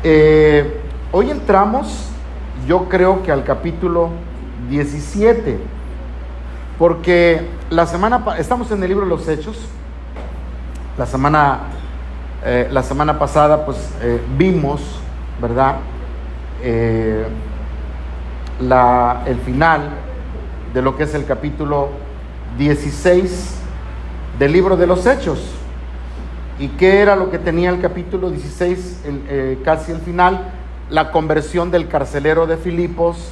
Hoy entramos, yo creo que al capítulo 17, porque estamos en el libro de los Hechos. La semana pasada pues vimos, ¿verdad? El final de lo que es el capítulo 16 del libro de los Hechos. ¿Y qué era lo que tenía el capítulo 16, casi el final? La conversión del carcelero de Filipos,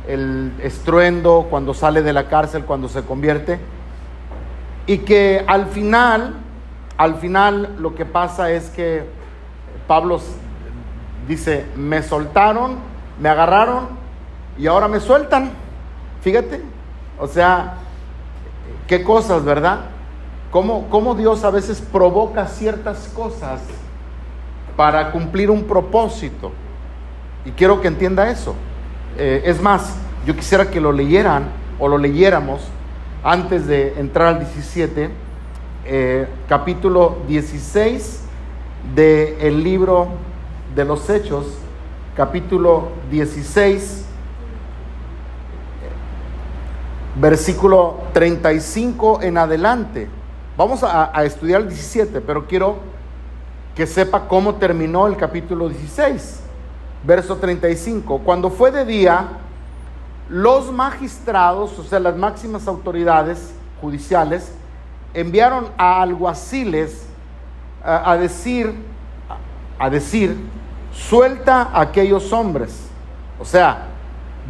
el estruendo cuando sale de la cárcel, cuando se convierte. Y que al final lo que pasa es que Pablo dice: me soltaron, me agarraron y ahora me sueltan. Fíjate, o sea, qué cosas, ¿verdad? Cómo Dios a veces provoca ciertas cosas para cumplir un propósito. Y quiero que entienda eso. Es más, yo quisiera que lo leyeran o lo leyéramos antes de entrar al 17, capítulo 16 del libro de los Hechos, capítulo 16, versículo 35 en adelante. Vamos a estudiar el 17, pero quiero que sepa cómo terminó el capítulo 16. Verso 35. Cuando fue de día, los magistrados, o sea, las máximas autoridades judiciales, enviaron a alguaciles a decir, suelta a aquellos hombres. O sea,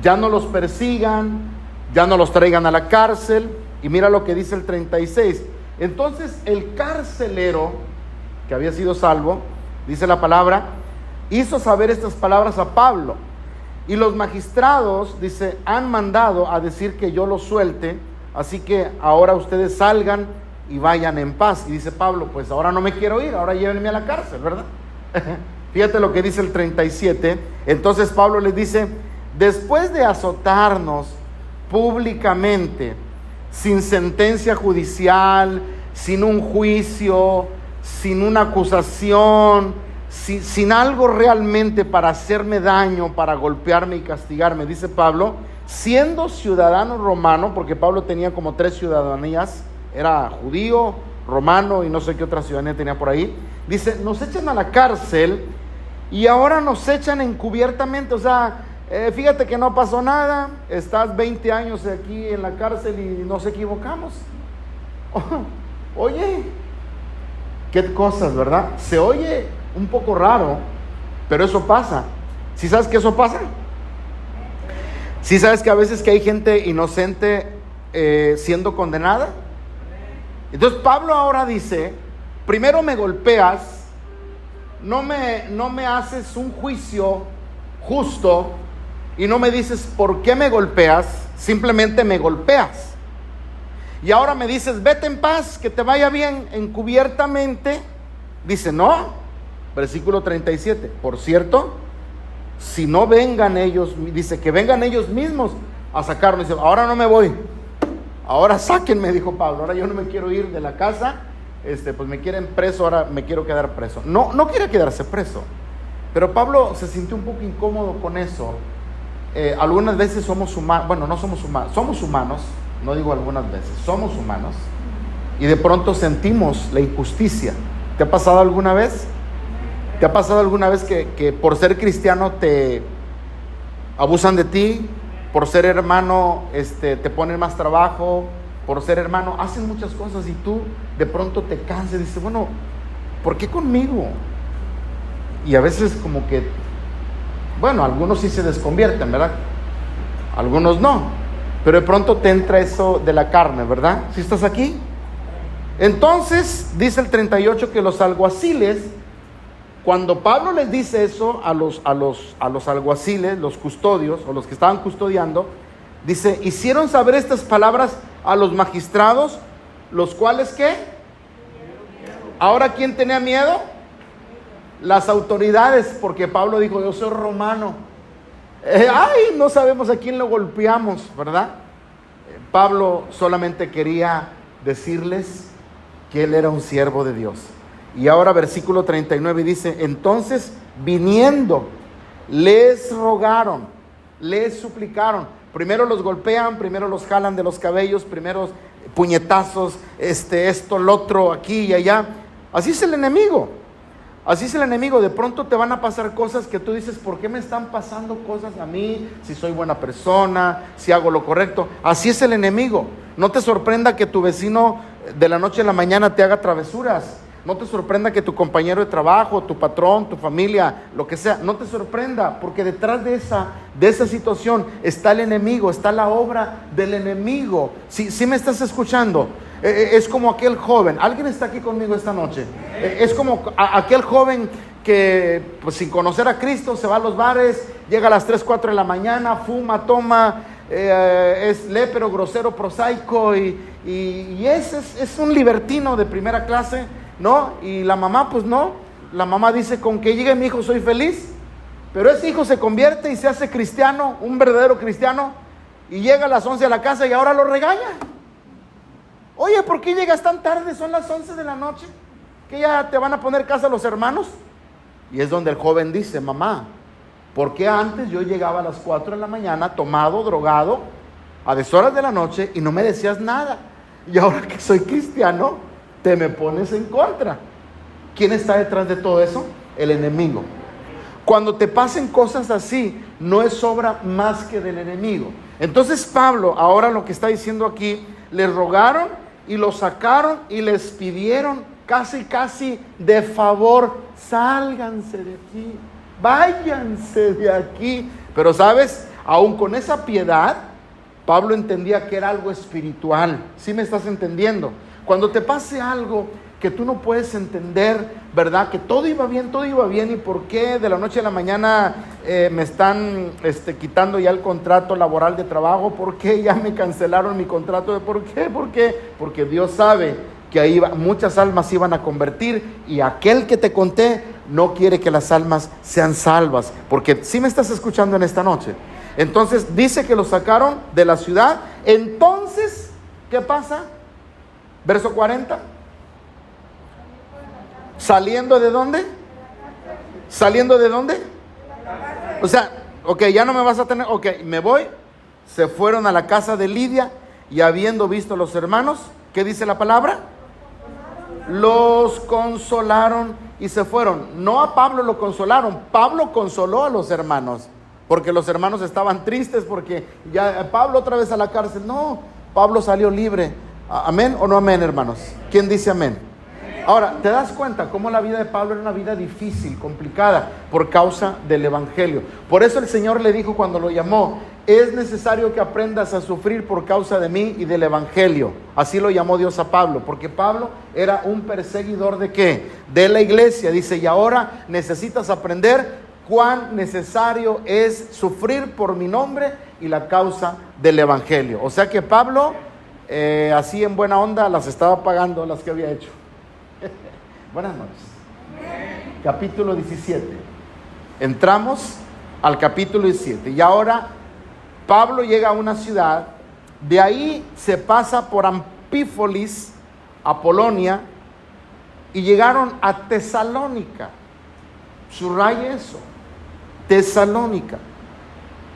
ya no los persigan, ya no los traigan a la cárcel. Y mira lo que dice el 36. Entonces el carcelero, que había sido salvo, dice la palabra, hizo saber estas palabras a Pablo. Y los magistrados, dice, han mandado a decir que yo los suelte, así que ahora ustedes salgan y vayan en paz. Y dice Pablo: pues ahora no me quiero ir, ahora llévenme a la cárcel, ¿verdad? Fíjate lo que dice el 37. Entonces Pablo les dice: después de azotarnos públicamente, sin sentencia judicial, sin un juicio, sin una acusación, sin algo realmente para hacerme daño, para golpearme y castigarme, dice Pablo, siendo ciudadano romano, porque Pablo tenía como 3 ciudadanías, era judío, romano y no sé qué otra ciudadanía tenía por ahí. Dice: nos echan a la cárcel y ahora nos echan encubiertamente. O sea, fíjate que no pasó nada, estás 20 años aquí en la cárcel y nos equivocamos. Oye, qué cosas, ¿verdad? Se oye un poco raro, pero eso pasa. ¿Sí sabes que eso pasa? ¿Sí sabes que a veces que hay gente inocente siendo condenada? Entonces Pablo ahora dice: primero me golpeas, no me haces un juicio justo y no me dices por qué me golpeas, simplemente me golpeas. Y ahora me dices: vete en paz, que te vaya bien, encubiertamente. Dice: no, versículo 37, por cierto, si no vengan ellos, dice que vengan ellos mismos a sacarme. Dice: ahora no me voy, ahora sáquenme, dijo Pablo, ahora yo no me quiero ir de la casa, pues me quieren preso, ahora me quiero quedar preso. No quería quedarse preso, pero Pablo se sintió un poco incómodo con eso. Algunas veces somos humanos, bueno, no somos humanos, somos humanos, no digo algunas veces, somos humanos, y de pronto sentimos la injusticia. ¿Te ha pasado alguna vez? ¿Te ha pasado alguna vez que por ser cristiano te abusan de ti? Por ser hermano te ponen más trabajo, por ser hermano hacen muchas cosas y tú de pronto te cansas y dices: bueno, ¿por qué conmigo? Y a veces como que, bueno, algunos sí se desconvierten, ¿verdad? Algunos no, pero de pronto te entra eso de la carne, ¿verdad? ¿Sí estás aquí? Entonces dice el 38 que los alguaciles, cuando Pablo les dice eso a los alguaciles, los custodios o los que estaban custodiando, dice: hicieron saber estas palabras a los magistrados, los cuales ¿qué? Ahora, ¿quién tenía miedo? Las autoridades, porque Pablo dijo: yo soy romano. No sabemos a quién lo golpeamos, ¿verdad? Pablo solamente quería decirles que él era un siervo de Dios. Y ahora versículo 39 dice: entonces viniendo, les rogaron, les suplicaron. Primero los golpean, primero los jalan de los cabellos, primero puñetazos, esto, lo otro, aquí y allá. Así es el enemigo. Así es el enemigo. De pronto te van a pasar cosas que tú dices, ¿por qué me están pasando cosas a mí? Si soy buena persona, si hago lo correcto. Así es el enemigo. No te sorprenda que tu vecino de la noche a la mañana te haga travesuras. No te sorprenda que tu compañero de trabajo, tu patrón, tu familia, lo que sea, no te sorprenda, porque detrás de esa situación está el enemigo, está la obra del enemigo. Si me estás escuchando, es como aquel joven. ¿Alguien está aquí conmigo esta noche? Es como aquel joven que, pues, sin conocer a Cristo, se va a los bares, llega a las 3, 4 de la mañana, fuma, toma, es lépero, grosero, prosaico y es un libertino de primera clase, ¿no? Y la mamá, pues no, la mamá dice, con que llegue mi hijo soy feliz. Pero ese hijo se convierte y se hace cristiano, un verdadero cristiano, y llega a las 11 a la casa y ahora lo regaña. Oye, ¿por qué llegas tan tarde? Son las 11 de la noche, que ya te van a poner casa los hermanos. Y es donde el joven dice, mamá, ¿por qué antes yo llegaba a las 4 de la mañana tomado, drogado, a deshoras de la noche y no me decías nada? Y ahora que soy cristiano, te me pones en contra. ¿Quién está detrás de todo eso? El enemigo. Cuando te pasen cosas así, no es obra más que del enemigo. Entonces Pablo, ahora lo que está diciendo aquí, les rogaron y lo sacaron y les pidieron casi de favor, sálganse de aquí, váyanse de aquí. Pero sabes, aún con esa piedad, Pablo entendía que era algo espiritual. ¿Sí me estás entendiendo? Cuando te pase algo que tú no puedes entender, ¿verdad? Que todo iba bien, y por qué de la noche a la mañana me están quitando ya el contrato laboral de trabajo, ¿por qué ya me cancelaron mi contrato? ¿Por qué? Porque Dios sabe que ahí muchas almas iban a convertir, y aquel que te conté no quiere que las almas sean salvas, porque si me estás escuchando en esta noche. Entonces dice que lo sacaron de la ciudad. Entonces, ¿qué pasa? Verso 40. ¿Saliendo de dónde? ¿Saliendo de dónde? O sea, ok, ya no me vas a tener, ok, me voy. Se fueron a la casa de Lidia, y habiendo visto a los hermanos, ¿qué dice la palabra? Los consolaron y se fueron. No a Pablo lo consolaron, Pablo consoló a los hermanos, porque los hermanos estaban tristes porque ya Pablo otra vez a la cárcel. No, Pablo salió libre. ¿Amén o no amén, hermanos? ¿Quién dice amén? Ahora, ¿te das cuenta cómo la vida de Pablo era una vida difícil, complicada, por causa del evangelio? Por eso el Señor le dijo cuando lo llamó, es necesario que aprendas a sufrir por causa de mí y del evangelio. Así lo llamó Dios a Pablo, porque Pablo era un perseguidor ¿de qué? De la iglesia. Dice, y ahora necesitas aprender cuán necesario es sufrir por mi nombre y la causa del evangelio. O sea que Pablo, así en buena onda, las estaba pagando las que había hecho. Buenas noches. Capítulo 17. Entramos al capítulo 17. Y ahora Pablo llega a una ciudad. De ahí se pasa por Anfípolis, a Polonia, y llegaron a Tesalónica. Subraye eso. Tesalónica.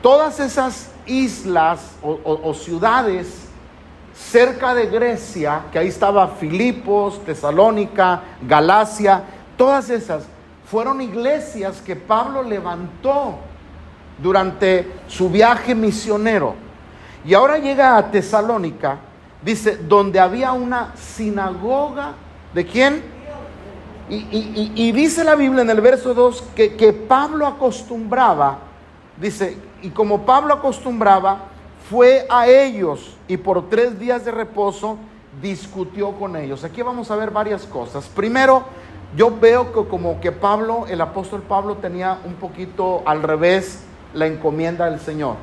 Todas esas islas o ciudades cerca de Grecia, que ahí estaba Filipos, Tesalónica, Galacia, todas esas fueron iglesias que Pablo levantó durante su viaje misionero. Y ahora llega a Tesalónica, dice, donde había una sinagoga, ¿de quién? Y dice la Biblia en el verso 2 que Pablo acostumbraba, dice, y como Pablo acostumbraba, fue a ellos y por 3 días de reposo discutió con ellos. Aquí vamos a ver varias cosas. Primero, yo veo que como que Pablo, el apóstol Pablo, tenía un poquito al revés la encomienda del Señor.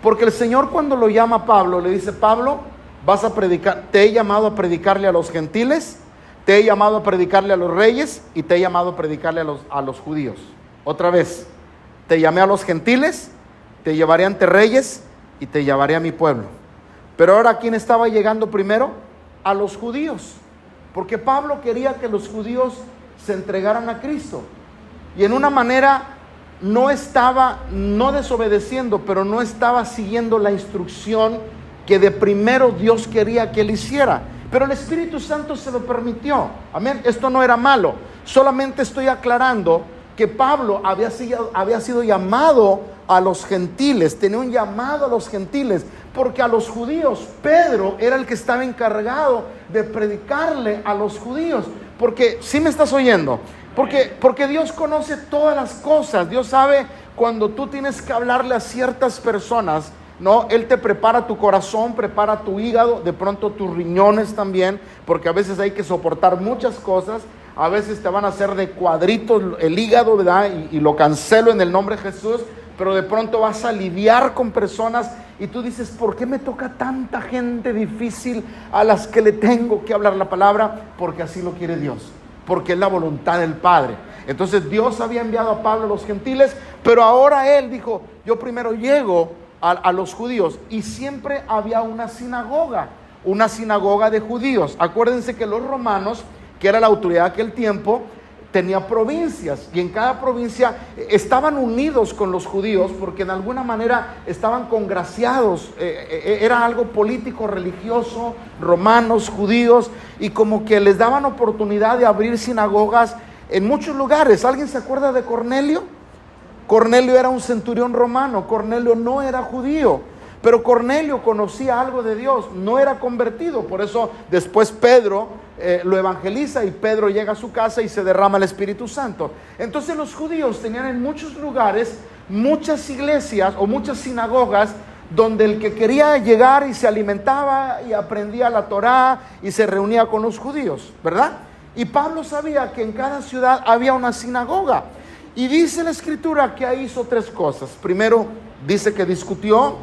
Porque el Señor, cuando lo llama a Pablo, le dice, Pablo, vas a predicar, te he llamado a predicarle a los gentiles, te he llamado a predicarle a los reyes y te he llamado a predicarle a los judíos. Otra vez, te llamé a los gentiles, te llevaré ante reyes y te llevaré a mi pueblo. Pero ahora, ¿quién estaba llegando primero? A los judíos. Porque Pablo quería que los judíos se entregaran a Cristo. y en una manera no desobedeciendo, pero no estaba siguiendo la instrucción que de primero Dios quería que él hiciera. Pero el Espíritu Santo se lo permitió. Amén. Esto no era malo. Solamente estoy aclarando que Pablo había sido llamado a los gentiles, tenía un llamado a los gentiles, porque a los judíos Pedro era el que estaba encargado de predicarle a los judíos. Porque, ¿sí me estás oyendo? Porque Dios conoce todas las cosas. Dios sabe cuando tú tienes que hablarle a ciertas personas, ¿no? Él te prepara tu corazón, prepara tu hígado, de pronto tus riñones también, porque a veces hay que soportar muchas cosas. A veces te van a hacer de cuadritos el hígado, ¿verdad? Y lo cancelo en el nombre de Jesús. Pero de pronto vas a lidiar con personas y tú dices, ¿por qué me toca tanta gente difícil a las que le tengo que hablar la palabra? Porque así lo quiere Dios, porque es la voluntad del Padre. Entonces Dios había enviado a Pablo a los gentiles, pero ahora él dijo, yo primero llego a los judíos. Y siempre había una sinagoga de judíos. Acuérdense que los romanos, que era la autoridad de aquel tiempo, tenía provincias, y en cada provincia estaban unidos con los judíos porque de alguna manera estaban congraciados. Era algo político, religioso, romanos, judíos, y como que les daban oportunidad de abrir sinagogas en muchos lugares. ¿Alguien se acuerda de Cornelio? Cornelio era un centurión romano. Cornelio no era judío, pero Cornelio conocía algo de Dios, no era convertido. Por eso después Pedro lo evangeliza y Pedro llega a su casa y se derrama el Espíritu Santo. Entonces los judíos tenían en muchos lugares muchas iglesias o muchas sinagogas donde el que quería llegar y se alimentaba y aprendía la Torá y se reunía con los judíos, ¿verdad? Y Pablo sabía que en cada ciudad había una sinagoga. Y dice la Escritura que ahí hizo tres cosas. Primero dice que discutió,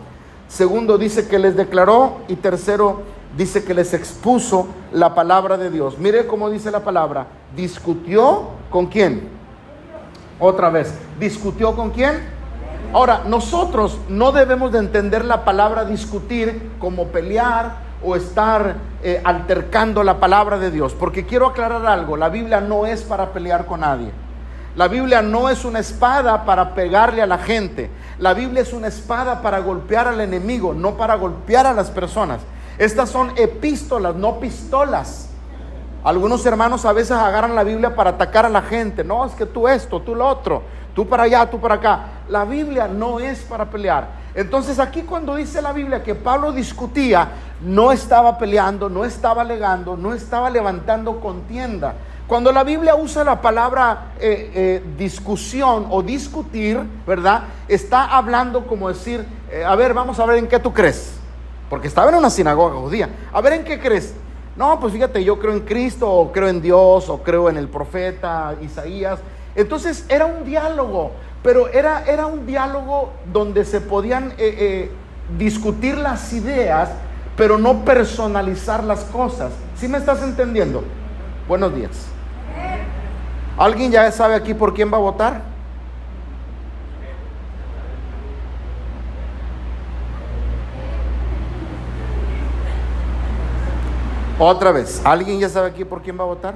segundo dice que les declaró, y tercero dice que les expuso la palabra de Dios. Mire cómo dice la palabra. Discutió ¿con quién? Otra vez. ¿Discutió con quién? Ahora, nosotros no debemos de entender la palabra discutir como pelear o estar altercando la palabra de Dios. Porque quiero aclarar algo. La Biblia no es para pelear con nadie. La Biblia no es una espada para pegarle a la gente. La Biblia es una espada para golpear al enemigo, no para golpear a las personas. Estas son epístolas, no pistolas. Algunos hermanos a veces agarran la Biblia para atacar a la gente. No, es que tú esto, tú lo otro, tú para allá, tú para acá. La Biblia no es para pelear. Entonces aquí cuando dice la Biblia que Pablo discutía, no estaba peleando, no estaba alegando, no estaba levantando contienda. Cuando la Biblia usa la palabra discusión o discutir, ¿verdad? Está hablando como decir, a ver, vamos a ver en qué tú crees. Porque estaba en una sinagoga judía. A ver, ¿en qué crees? No, pues fíjate, yo creo en Cristo, o creo en Dios, o creo en el profeta Isaías. Entonces era un diálogo, pero era un diálogo donde se podían discutir las ideas, pero no personalizar las cosas. ¿Sí me estás entendiendo? Buenos días. ¿Alguien ya sabe aquí por quién va a votar? Otra vez, ¿alguien ya sabe aquí por quién va a votar?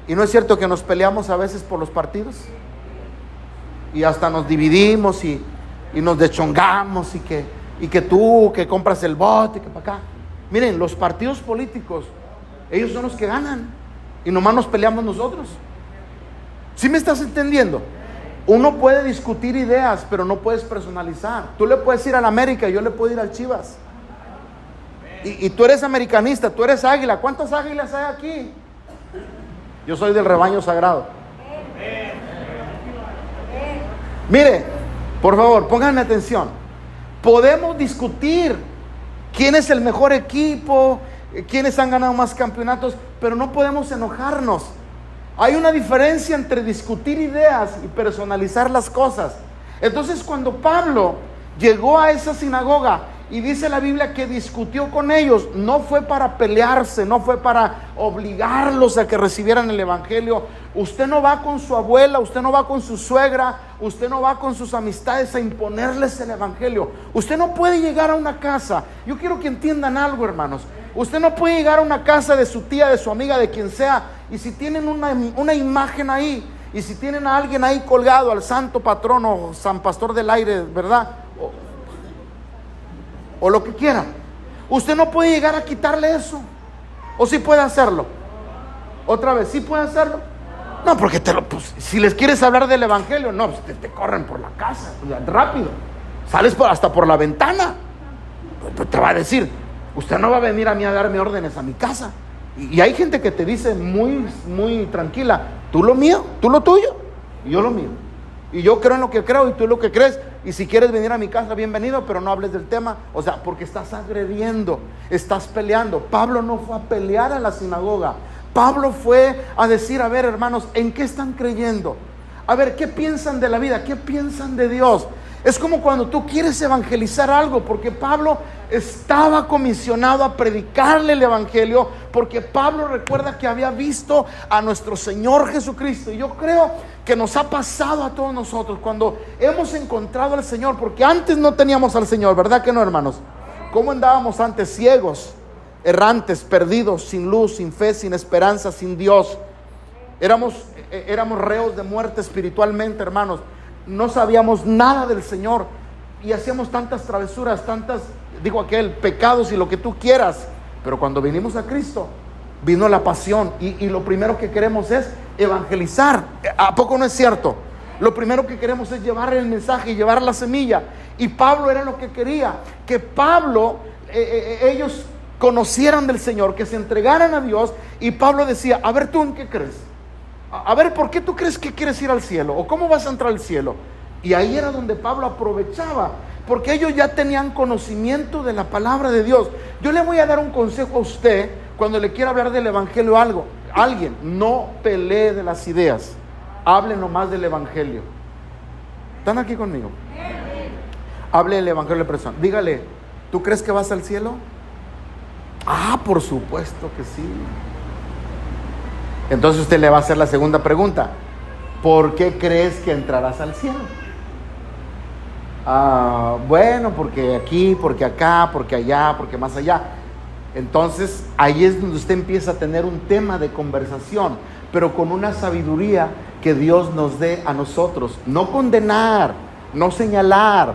¿Y no es cierto que nos peleamos a veces por los partidos? Y hasta nos dividimos y nos deschongamos y que tú que compras el voto y que para acá. Miren, los partidos políticos, ellos son los que ganan y nomás nos peleamos nosotros. ¿Sí me estás entendiendo? Uno puede discutir ideas, pero no puedes personalizar. Tú le puedes ir al América y yo le puedo ir al Chivas. Y tú eres americanista, tú eres águila. ¿Cuántas águilas hay aquí? Yo soy del rebaño sagrado. Mire, por favor, pónganme atención. Podemos discutir quién es el mejor equipo, quiénes han ganado más campeonatos, pero no podemos enojarnos. Hay una diferencia entre discutir ideas y personalizar las cosas. Entonces, cuando Pablo llegó a esa sinagoga y dice la Biblia que discutió con ellos, no fue para pelearse, no fue para obligarlos a que recibieran el evangelio. Usted no va con su abuela, usted no va con su suegra, usted no va con sus amistades a imponerles el evangelio. Usted no puede llegar a una casa. Yo quiero que entiendan algo, hermanos. Usted no puede llegar a una casa de su tía, de su amiga, de quien sea, y si tienen una imagen ahí Y si tienen a alguien ahí colgado, al santo patrono, San Pastor del Aire, ¿verdad? O lo que quiera, usted no puede llegar a quitarle eso. ¿O sí puede hacerlo? Otra vez, ¿sí puede hacerlo? No, porque pues, si les quieres hablar del evangelio, no, pues te corren por la casa, rápido. Sales hasta por la ventana. Te va a decir, usted no va a venir a mí a darme órdenes a mi casa. Y hay gente que te dice muy, muy tranquila, tú lo mío, tú lo tuyo, y yo lo mío. Y yo creo en lo que creo y tú lo que crees. Y si quieres venir a mi casa, bienvenido, pero no hables del tema. O sea, porque estás agrediendo, estás peleando. Pablo no fue a pelear a la sinagoga. Pablo fue a decir, a ver, hermanos, ¿en qué están creyendo? A ver, ¿qué piensan de la vida? ¿Qué piensan de Dios? Es como cuando tú quieres evangelizar algo, porque Pablo estaba comisionado a predicarle el evangelio, porque Pablo recuerda que había visto a nuestro Señor Jesucristo. Y yo creo que nos ha pasado a todos nosotros cuando hemos encontrado al Señor, porque antes no teníamos al Señor, ¿verdad que no, hermanos? ¿Cómo andábamos antes? Ciegos, errantes, perdidos, sin luz, sin fe, sin esperanza, sin Dios. Éramos reos de muerte espiritualmente, hermanos. No sabíamos nada del Señor y hacíamos tantas travesuras, pecados y lo que tú quieras. Pero cuando vinimos a Cristo, vino la pasión y lo primero que queremos es evangelizar. ¿A poco no es cierto? Lo primero que queremos es llevar el mensaje y llevar la semilla. Y Pablo era lo que quería, que ellos conocieran del Señor, que se entregaran a Dios. Y Pablo decía, a ver, ¿tú en qué crees? A ver, ¿por qué tú crees que quieres ir al cielo? ¿O cómo vas a entrar al cielo? Y ahí era donde Pablo aprovechaba, porque ellos ya tenían conocimiento de la palabra de Dios. Yo le voy a dar un consejo a usted cuando le quiera hablar del evangelio a alguien. No pelee de las ideas, hable nomás del evangelio. ¿Están aquí conmigo? Hable del evangelio de persona. Dígale, ¿tú crees que vas al cielo? Ah, por supuesto que sí. Entonces usted le va a hacer la segunda pregunta. ¿Por qué crees que entrarás al cielo? Bueno, porque aquí, porque acá, porque allá, porque más allá. Entonces ahí es donde usted empieza a tener un tema de conversación, pero con una sabiduría que Dios nos dé a nosotros. No condenar, no señalar.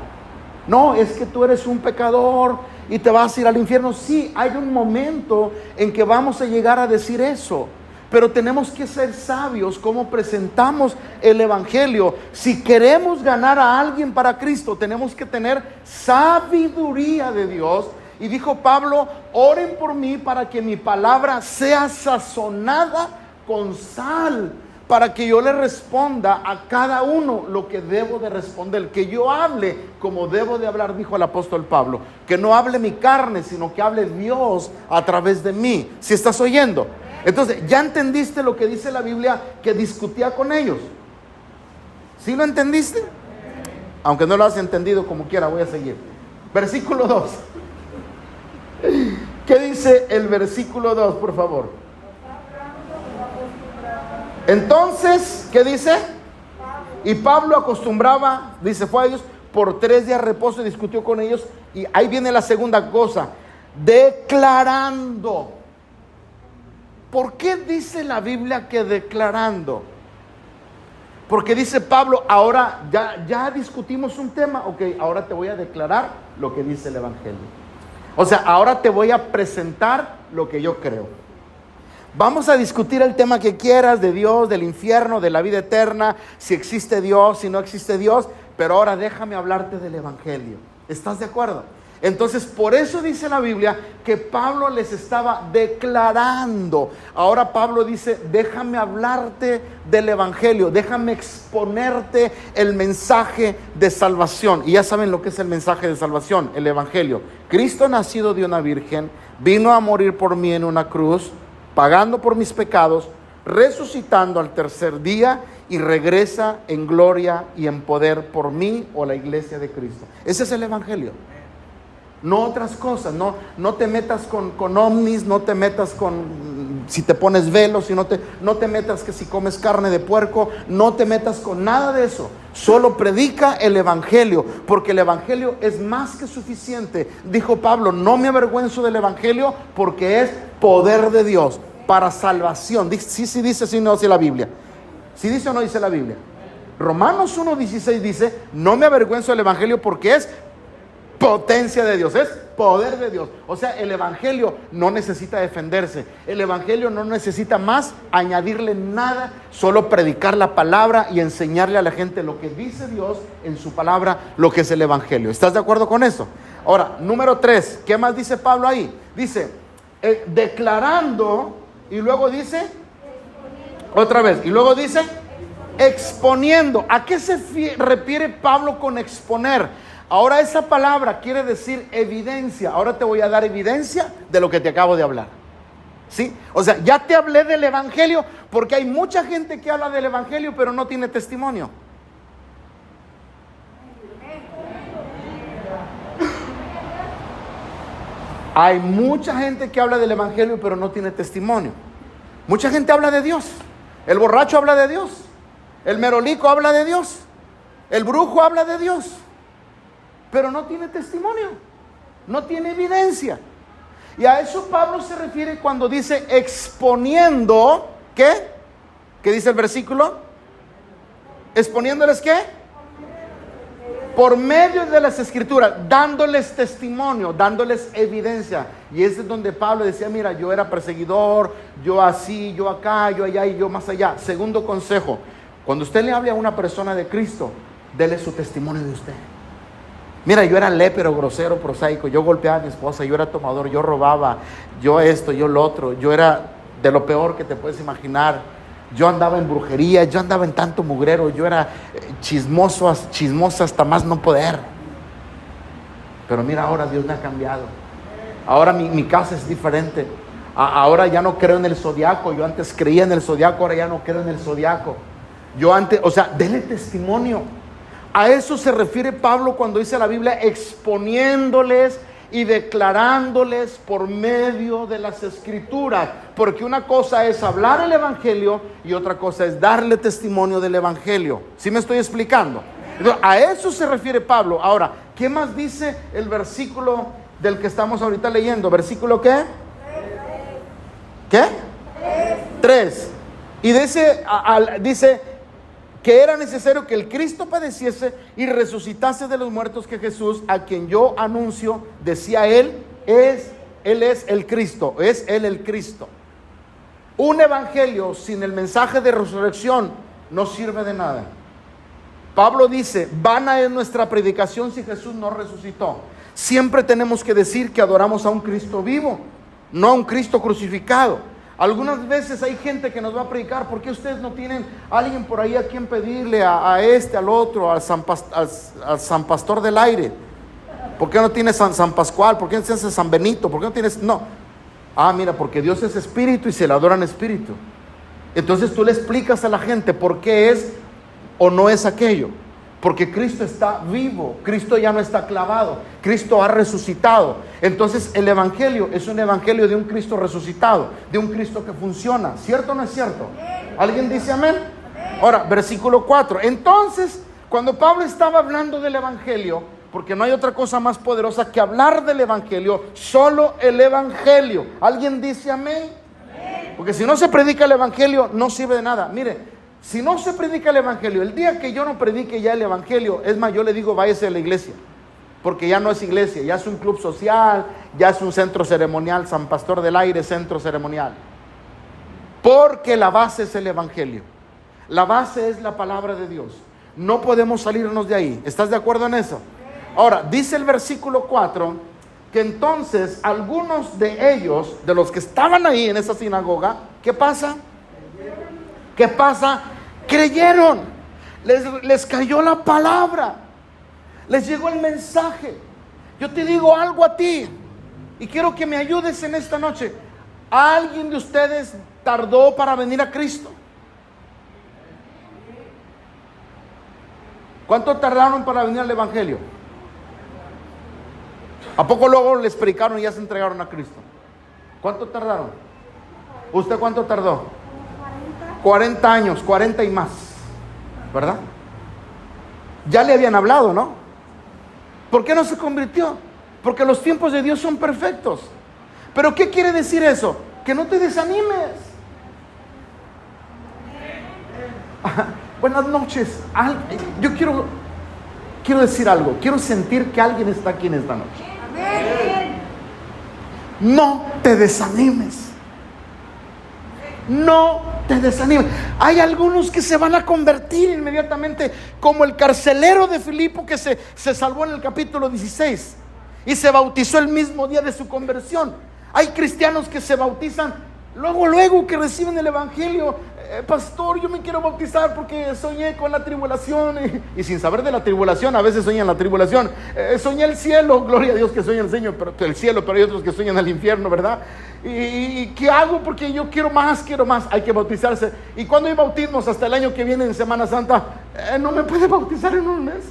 No, es que tú eres un pecador y te vas a ir al infierno. Sí, hay un momento en que vamos a llegar a decir eso. Pero tenemos que ser sabios cómo presentamos el evangelio. Si queremos ganar a alguien para Cristo, tenemos que tener sabiduría de Dios. Y dijo Pablo, oren por mí para que mi palabra sea sazonada con sal, para que yo le responda a cada uno lo que debo de responder, que yo hable como debo de hablar, dijo el apóstol Pablo, que no hable mi carne, sino que hable Dios a través de mí. ¿Sí estás oyendo? Entonces, ¿ya entendiste lo que dice la Biblia que discutía con ellos? ¿Sí lo entendiste? Aunque no lo has entendido, como quiera, voy a seguir. Versículo 2. ¿Qué dice el versículo 2, por favor? Entonces, ¿qué dice? Y Pablo acostumbraba, dice, fue a ellos por 3 días de reposo y discutió con ellos. Y ahí viene la segunda cosa, declarando. ¿Por qué dice la Biblia que declarando? Porque dice Pablo, ahora ya discutimos un tema, ok, ahora te voy a declarar lo que dice el evangelio. O sea, ahora te voy a presentar lo que yo creo. Vamos a discutir el tema que quieras de Dios, del infierno, de la vida eterna, si existe Dios, si no existe Dios, pero ahora déjame hablarte del evangelio. ¿Estás de acuerdo? Entonces, por eso dice la Biblia que Pablo les estaba declarando. Ahora Pablo dice, déjame hablarte del evangelio, déjame exponerte el mensaje de salvación. Y ya saben lo que es el mensaje de salvación, el evangelio. Cristo, nacido de una virgen, vino a morir por mí en una cruz, pagando por mis pecados, resucitando al tercer día y regresa en gloria y en poder por mí o la iglesia de Cristo. Ese es el evangelio. No otras cosas, no te metas con ovnis, no te metas con si te pones velos, no te metas que si comes carne de puerco, no te metas con nada de eso. Solo predica el evangelio, porque el evangelio es más que suficiente. Dijo Pablo, no me avergüenzo del evangelio porque es poder de Dios para salvación. Sí dice, sí no dice la Biblia. ¿Sí dice o no dice la Biblia? Romanos 1:16 dice, no me avergüenzo del evangelio porque es potencia de Dios, es poder de Dios. O sea, el evangelio no necesita defenderse. El evangelio no necesita más añadirle nada, solo predicar la palabra y enseñarle a la gente lo que dice Dios en su palabra, lo que es el evangelio. ¿Estás de acuerdo con eso? Ahora, número 3, ¿qué más dice Pablo ahí? Dice, declarando, y luego dice, otra vez, y luego dice, exponiendo. ¿A qué se refiere Pablo con exponer? Ahora esa palabra quiere decir evidencia. Ahora te voy a dar evidencia de lo que te acabo de hablar. ¿Sí? O sea, ya te hablé del evangelio, porque hay mucha gente que habla del evangelio pero no tiene testimonio. Hay mucha gente que habla del evangelio pero no tiene testimonio. Mucha gente habla de Dios. El borracho habla de Dios. El merolico habla de Dios. El brujo habla de Dios. Pero no tiene testimonio, no tiene evidencia. Y a eso Pablo se refiere cuando dice exponiendo, ¿qué? ¿Qué dice el versículo? ¿Exponiéndoles qué? Por medio de las escrituras, dándoles testimonio, dándoles evidencia. Y ese es donde Pablo decía, mira, yo era perseguidor, yo así, yo acá, yo allá y yo más allá. Segundo consejo, cuando usted le hable a una persona de Cristo, dele su testimonio de usted. Mira, yo era lépero, grosero, prosaico, yo golpeaba a mi esposa, yo era tomador, yo robaba, yo esto, yo lo otro, yo era de lo peor que te puedes imaginar. Yo andaba en brujería, yo andaba en tanto mugrero, yo era chismoso hasta más no poder. Pero mira, ahora Dios me ha cambiado. Ahora mi casa es diferente. Ahora ya no creo en el zodiaco. Yo antes creía en el zodiaco, ahora ya no creo en el zodiaco. Yo antes, o sea, denle testimonio. A eso se refiere Pablo cuando dice la Biblia, exponiéndoles y declarándoles por medio de las escrituras. Porque una cosa es hablar el evangelio y otra cosa es darle testimonio del evangelio. ¿Sí me estoy explicando? Entonces, a eso se refiere Pablo. Ahora, ¿qué más dice el versículo del que estamos ahorita leyendo? ¿Versículo qué? 3. ¿Qué? 3. Y dice que era necesario que el Cristo padeciese y resucitase de los muertos, que Jesús, a quien yo anuncio, decía Él es el Cristo, es Él el Cristo. Un evangelio sin el mensaje de resurrección no sirve de nada. Pablo dice, vana es nuestra predicación si Jesús no resucitó. Siempre tenemos que decir que adoramos a un Cristo vivo, no a un Cristo crucificado. Algunas veces hay gente que nos va a predicar, ¿por qué ustedes no tienen a alguien por ahí a quien pedirle, al otro, al San Pastor del Aire? ¿Por qué no tienes San Pascual? ¿Por qué no tienes San Benito? ¿Por qué no tienes? No. Mira, porque Dios es espíritu y se le adora en espíritu. Entonces tú le explicas a la gente por qué es o no es aquello. Porque Cristo está vivo, Cristo ya no está clavado, Cristo ha resucitado. Entonces el evangelio es un evangelio de un Cristo resucitado, de un Cristo que funciona. ¿Cierto o no es cierto? ¿Alguien dice amén? Ahora, versículo 4. Entonces, cuando Pablo estaba hablando del evangelio, porque no hay otra cosa más poderosa que hablar del evangelio, solo el evangelio. ¿Alguien dice amén? Porque si no se predica el evangelio, no sirve de nada. Mire, si no se predica el evangelio, el día que yo no predique ya el evangelio, es más, yo le digo, váyase a la iglesia, porque ya no es iglesia, ya es un club social, ya es un centro ceremonial, San Pastor del Aire, centro ceremonial. Porque la base es el evangelio, la base es la palabra de Dios. No podemos salirnos de ahí. ¿Estás de acuerdo en eso? Ahora, dice el versículo 4, que entonces algunos de ellos, de los que estaban ahí en esa sinagoga, ¿qué pasa? ¿Qué pasa? Creyeron, les cayó la palabra, les llegó el mensaje. Yo te digo algo a ti y quiero que me ayudes en esta noche. ¿Alguien de ustedes tardó para venir a Cristo? ¿Cuánto tardaron para venir al evangelio? ¿A poco luego les predicaron y ya se entregaron a Cristo? ¿Cuánto tardaron? ¿Usted cuánto tardó? 40 años, 40 y más, ¿verdad? Ya le habían hablado, ¿no? ¿Por qué no se convirtió? Porque los tiempos de Dios son perfectos. ¿Pero qué quiere decir eso? Que no te desanimes. Buenas noches. Yo quiero decir algo. Quiero sentir que alguien está aquí en esta noche. Amén. No te desanimes. No te desanimes. Hay algunos que se van a convertir inmediatamente, como el carcelero de Filipo que se salvó en el capítulo 16 y se bautizó el mismo día de su conversión. Hay cristianos que se bautizan luego que reciben el evangelio. Pastor, yo me quiero bautizar porque soñé con la tribulación, y sin saber de la tribulación, a veces sueñan la tribulación. Soñé el cielo, gloria a Dios que sueña el cielo, pero hay otros que sueñan el infierno, ¿verdad? ¿Y qué hago? Porque yo quiero más. Hay que bautizarse. Y cuando hay bautismos hasta el año que viene en Semana Santa, no me puede bautizar en un mes.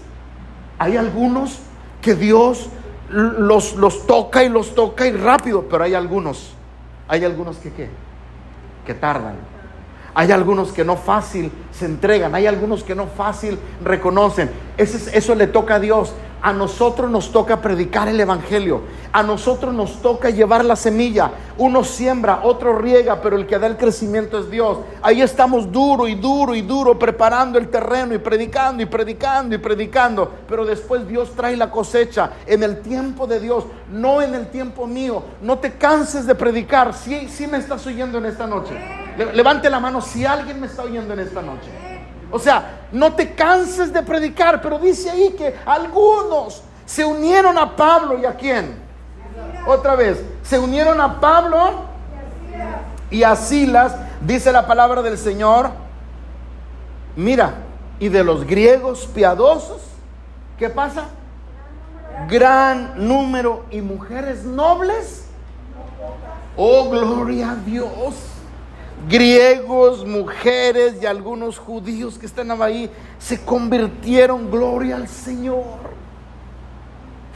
Hay algunos que Dios los toca y rápido, pero hay algunos que tardan. Hay algunos que no fácil se entregan, hay algunos que no fácil reconocen. Eso le toca a Dios. A nosotros nos toca predicar el evangelio. A nosotros nos toca llevar la semilla. Uno siembra, otro riega, pero el que da el crecimiento es Dios. Ahí estamos duro preparando el terreno y predicando. Pero después Dios trae la cosecha en el tiempo de Dios, no en el tiempo mío. No te canses de predicar. Sí me estás oyendo en esta noche. Levante la mano si alguien me está oyendo en esta noche. O sea, no te canses de predicar, pero dice ahí que algunos se unieron a Pablo. ¿Y a quién? Otra vez, se unieron a Pablo y a Silas, dice la palabra del Señor. Mira, y de los griegos piadosos, ¿qué pasa? Gran número, y mujeres nobles. Oh, gloria a Dios. Griegos, mujeres y algunos judíos que están ahí se convirtieron. Gloria al Señor.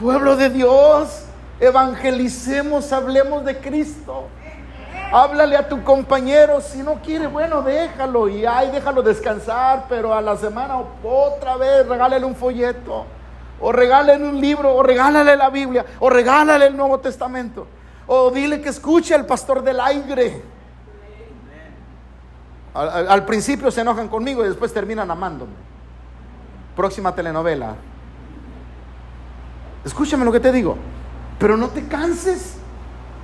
Pueblo de Dios, evangelicemos, hablemos de Cristo. Háblale a tu compañero. Si no quiere, bueno, déjalo y déjalo descansar, pero a la semana otra vez regálale un folleto, o regálale un libro, o regálale la Biblia, o regálale el Nuevo Testamento, o dile que escuche al pastor del aire. Al principio se enojan conmigo y después terminan amándome. Próxima telenovela. Escúchame lo que te digo, pero no te canses.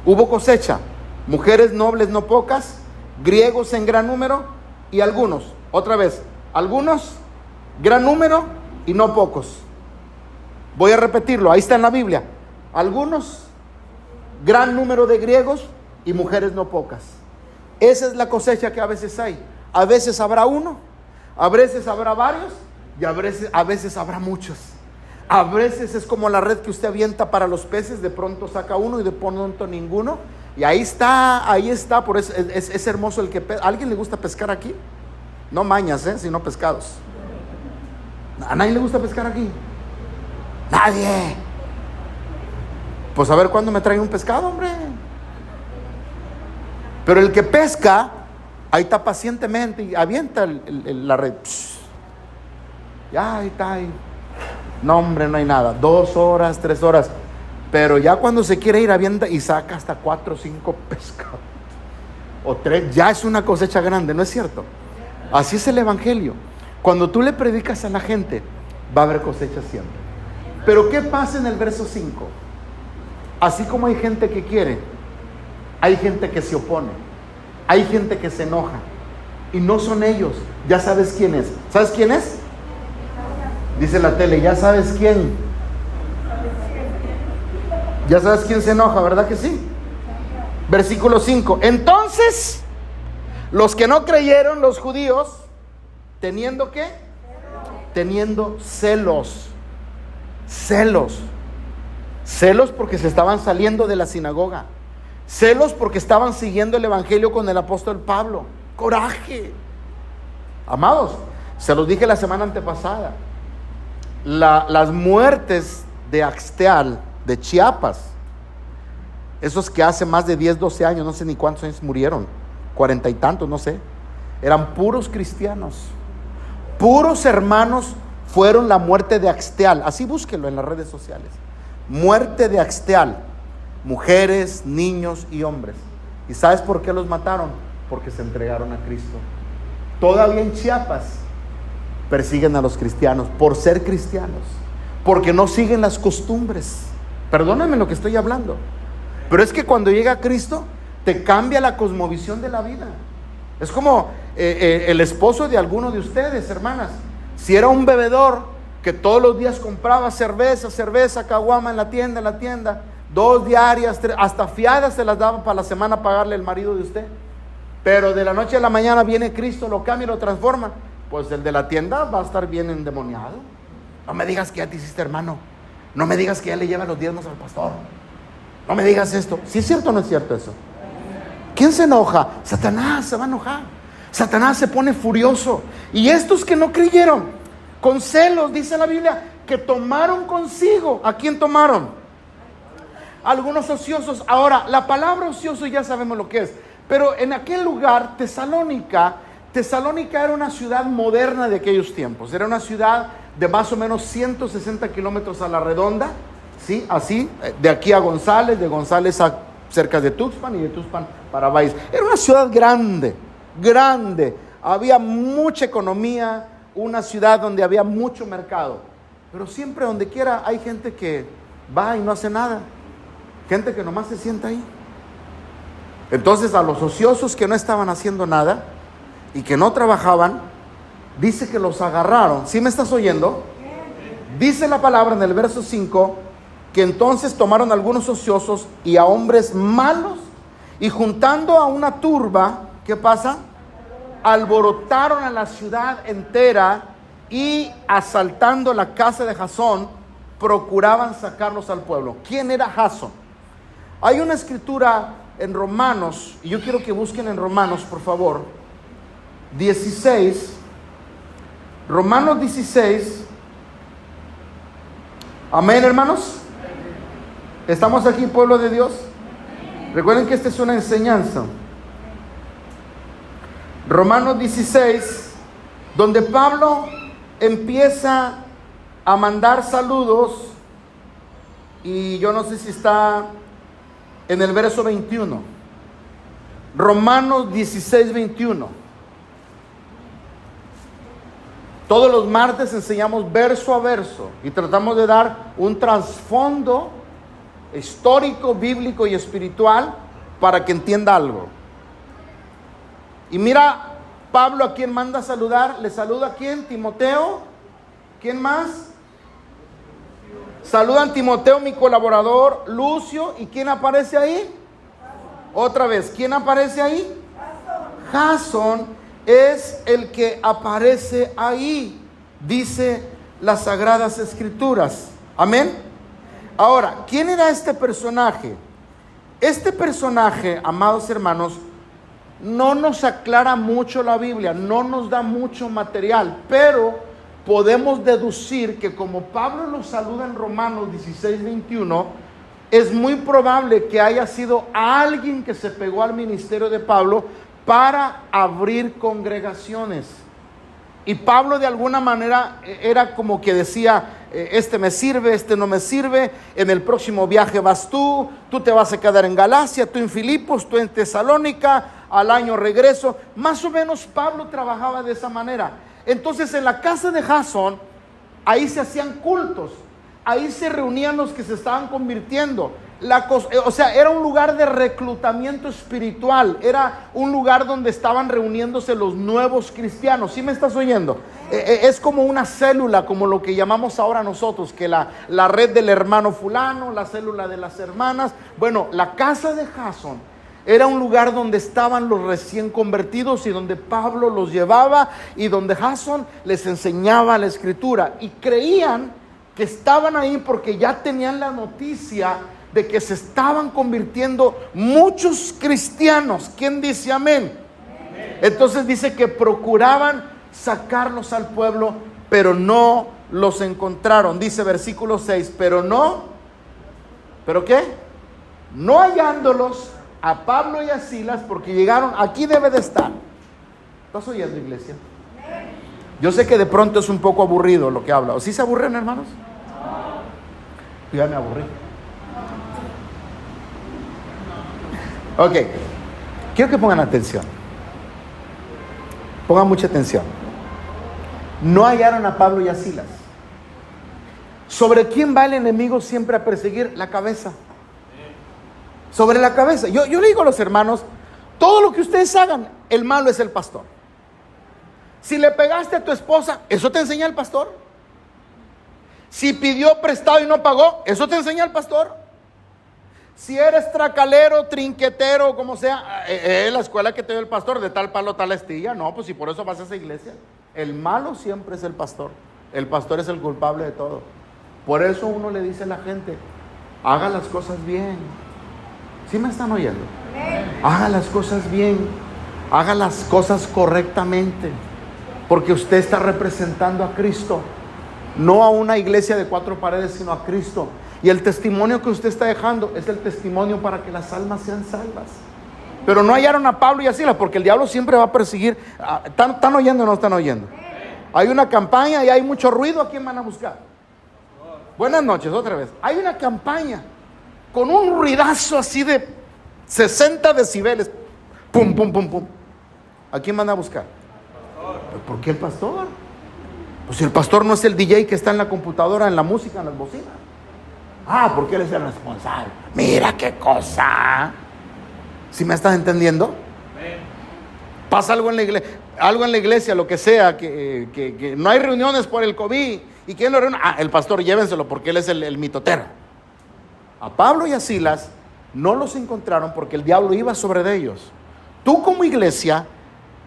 Hubo cosecha, mujeres nobles no pocas, griegos en gran número, y algunos, otra vez, algunos, gran número y no pocos. Voy a repetirlo, ahí está en la Biblia. Algunos, gran número de griegos y mujeres no pocas. Esa es la cosecha que a veces hay. A veces habrá uno, a veces habrá varios, y a veces habrá muchos. A veces es como la red que usted avienta para los peces. De pronto saca uno y de pronto ninguno. Y ahí está. Por eso es hermoso el que ¿A alguien le gusta pescar aquí? No mañas, sino pescados. ¿A nadie le gusta pescar aquí? Nadie. Pues a ver cuándo me traen un pescado, hombre. Pero el que pesca, ahí está pacientemente y avienta la red. Ya ahí está. No, hombre, no hay nada. 2 horas, 3 horas. Pero ya cuando se quiere ir, avienta y saca hasta 4 o 5 pescados. O 3. Ya es una cosecha grande, ¿no es cierto? Así es el evangelio. Cuando tú le predicas a la gente, va a haber cosecha siempre. Pero ¿qué pasa en el verso 5? Así como hay gente que quiere, hay gente que se opone, hay gente que se enoja, y no son ellos. Ya sabes quién es. ¿Sabes quién es? Dice la tele, ya sabes quién. Ya sabes quién se enoja, ¿verdad que sí? Versículo 5. Entonces, los que no creyeron, los judíos, ¿teniendo qué? Teniendo celos. Celos porque se estaban saliendo de la sinagoga. Celos porque estaban siguiendo el evangelio con el apóstol Pablo. Coraje. Amados, se los dije la semana antepasada. Las muertes de Axteal, de Chiapas, esos que hace más de 10, 12 años, no sé ni cuántos años murieron, 40 y tantos, no sé, eran puros cristianos, puros hermanos. Fueron la muerte de Axteal. Así búsquenlo en las redes sociales. Muerte de Axteal. Mujeres, niños y hombres. ¿Y sabes por qué los mataron? Porque se entregaron a Cristo. Todavía en Chiapas persiguen a los cristianos por ser cristianos, porque no siguen las costumbres. Perdónenme lo que estoy hablando, pero es que cuando llega Cristo te cambia la cosmovisión de la vida. Es como el esposo de alguno de ustedes, hermanas. Si era un bebedor que todos los días compraba cerveza, caguama en la tienda, 2 diarias, 3, hasta fiadas se las daba para la semana pagarle el marido de usted. Pero de la noche a la mañana viene Cristo, lo cambia y lo transforma. Pues el de la tienda va a estar bien endemoniado. No me digas que ya te hiciste hermano. No me digas que ya le lleva los diezmos al pastor. No me digas esto. ¿Sí es cierto o no es cierto eso? ¿Quién se enoja? Satanás se va a enojar. Satanás se pone furioso. Y estos que no creyeron, con celos, dice la Biblia, que tomaron consigo. ¿A quién tomaron? Algunos ociosos. Ahora, la palabra ocioso ya sabemos lo que es. Pero en aquel lugar, Tesalónica era una ciudad moderna de aquellos tiempos. Era una ciudad de más o menos 160 kilómetros a la redonda, ¿sí? Así, de aquí a González, de González a cerca de Tuxpan y de Tuxpan para Valles. Era una ciudad grande. Había mucha economía, una ciudad donde había mucho mercado. Pero siempre donde quiera hay gente que va y no hace nada. Gente que nomás se sienta ahí. Entonces a los ociosos que no estaban haciendo nada y que no trabajaban, dice que los agarraron. ¿Sí me estás oyendo? Dice la palabra en el verso 5 que entonces tomaron algunos ociosos y a hombres malos y juntando a una turba, ¿qué pasa? Alborotaron a la ciudad entera y asaltando la casa de Jasón, procuraban sacarlos al pueblo. ¿Quién era Jasón? Hay una escritura en Romanos, y yo quiero que busquen en Romanos, por favor, 16, Romanos 16, amén, hermanos. ¿Estamos aquí, pueblo de Dios? Recuerden que esta es una enseñanza. Romanos 16, donde Pablo empieza a mandar saludos, y yo no sé si está en el verso 21. Romanos 16, 21. Todos los martes enseñamos verso a verso y tratamos de dar un trasfondo histórico, bíblico y espiritual para que entienda algo. Y mira, Pablo a quien manda a saludar, le saluda a quién, Timoteo. ¿Quién más? Saludan Timoteo, mi colaborador, Lucio. ¿Y quién aparece ahí? Otra vez, ¿quién aparece ahí? Jasón es el que aparece ahí, dice las Sagradas Escrituras. Amén. Ahora, ¿quién era este personaje? Este personaje, amados hermanos, no nos aclara mucho la Biblia, no nos da mucho material, pero podemos deducir que como Pablo lo saluda en Romanos 16, 21, es muy probable que haya sido alguien que se pegó al ministerio de Pablo para abrir congregaciones. Y Pablo de alguna manera era como que decía, este me sirve, este no me sirve, en el próximo viaje vas tú te vas a quedar en Galacia, tú en Filipos, tú en Tesalónica, al año regreso. Más o menos Pablo trabajaba de esa manera. Entonces en la casa de Jasón, ahí se hacían cultos, ahí se reunían los que se estaban convirtiendo. O sea, era un lugar de reclutamiento espiritual, era un lugar donde estaban reuniéndose los nuevos cristianos. ¿Sí me estás oyendo? Es como una célula, como lo que llamamos ahora nosotros, que la red del hermano fulano, la célula de las hermanas. Bueno, la casa de Jasón era un lugar donde estaban los recién convertidos y donde Pablo los llevaba y donde Jasón les enseñaba la escritura. Y creían que estaban ahí porque ya tenían la noticia de que se estaban convirtiendo muchos cristianos. ¿Quién dice amén? Amén. Entonces dice que procuraban sacarlos al pueblo, pero no los encontraron. Dice versículo 6, ¿pero qué? No hallándolos a Pablo y a Silas, porque llegaron, aquí debe de estar. ¿Estás oyendo, iglesia? Yo sé que de pronto es un poco aburrido lo que habla. ¿O sí se aburren, hermanos? Yo ya me aburrí. Ok, quiero que pongan atención. Pongan mucha atención. no hallaron a Pablo y a Silas. ¿Sobre quién va el enemigo siempre a perseguir? La cabeza. Sobre la cabeza. Yo le digo a los hermanos, todo lo que ustedes hagan, el malo es el pastor. Si le pegaste a tu esposa, ¿eso te enseña el pastor? Si pidió prestado y no pagó, ¿eso te enseña el pastor? Si eres tracalero, trinquetero, como sea, la escuela que te dio el pastor, de tal palo, tal astilla. No, pues si por eso vas a esa iglesia. El malo siempre es el pastor. El pastor es el culpable de todo. Por eso uno le dice a la gente, haga las cosas bien. ¿Sí me están oyendo? Haga las cosas bien. Haga las cosas correctamente. Porque usted está representando a Cristo. No a una iglesia de 4 paredes, sino a Cristo. Y el testimonio que usted está dejando es el testimonio para que las almas sean salvas. Pero no hallaron a Pablo y a Silas, porque el diablo siempre va a perseguir. ¿Están oyendo o no están oyendo? Hay una campaña y hay mucho ruido. ¿A quién van a buscar? Buenas noches, otra vez. Hay una campaña con un ruidazo así de 60 decibeles. Pum, pum, pum, pum. ¿A quién van a buscar? ¿Por qué el pastor? Pues si el pastor no es el DJ que está en la computadora, en la música, en las bocinas. Porque él es el responsable. Mira qué cosa. ¿Sí me estás entendiendo? Pasa algo en la iglesia, lo que sea, que no hay reuniones por el COVID. ¿Y quién lo reúne? El pastor, llévenselo porque él es el mitotero. A Pablo y a Silas no los encontraron porque el diablo iba sobre de ellos. Tú como iglesia,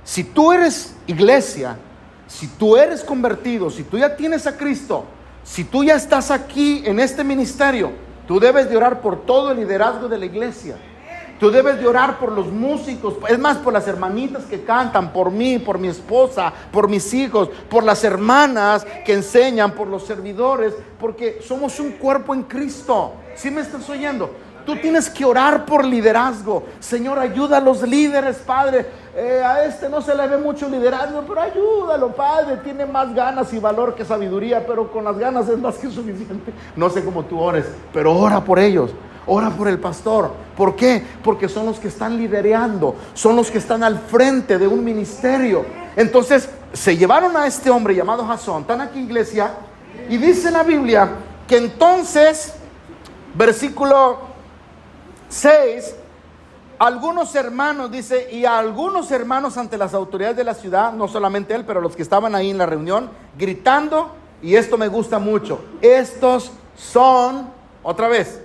si tú eres iglesia, si tú eres convertido, si tú ya tienes a Cristo, si tú ya estás aquí en este ministerio, tú debes de orar por todo el liderazgo de la iglesia. Tú debes de orar por los músicos, es más, por las hermanitas que cantan, por mí, por mi esposa, por mis hijos, por las hermanas que enseñan, por los servidores, porque somos un cuerpo en Cristo. ¿Sí me estás oyendo? Tú tienes que orar por liderazgo. Señor, ayuda a los líderes, Padre. A este no se le ve mucho liderazgo, pero ayúdalo, Padre. Tiene más ganas y valor que sabiduría, pero con las ganas es más que suficiente. No sé cómo tú ores, pero ora por ellos. Ora por el pastor. ¿Por qué? Porque son los que están lidereando, son los que están al frente de un ministerio. Entonces se llevaron a este hombre llamado Jasón. Están aquí, iglesia, y dice la Biblia que entonces, versículo 6, algunos hermanos, dice, y a algunos hermanos ante las autoridades de la ciudad, no solamente él, pero los que estaban ahí en la reunión, gritando, y esto me gusta mucho, estos son, otra vez,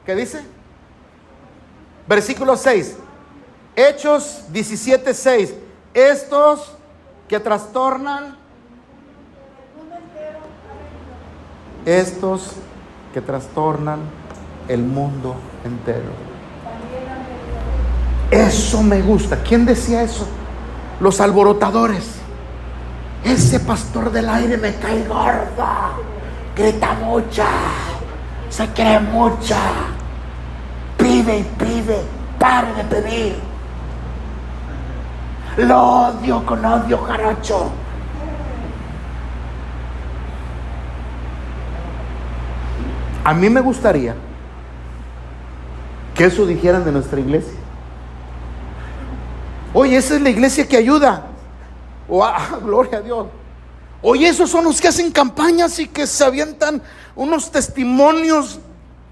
¿qué dice? Versículo 6, Hechos 17:6, estos que trastornan, estos que trastornan el mundo entero. Eso me gusta. ¿Quién decía eso? Los alborotadores. Ese pastor del aire me cae gorda, grita mucha, se cree mucha, pide y pide, pare de pedir. Lo odio con odio jarocho. A mí me gustaría que eso dijeran de nuestra iglesia. Oye, esa es la iglesia que ayuda. Gloria a Dios. Oye, esos son los que hacen campañas y que se avientan unos testimonios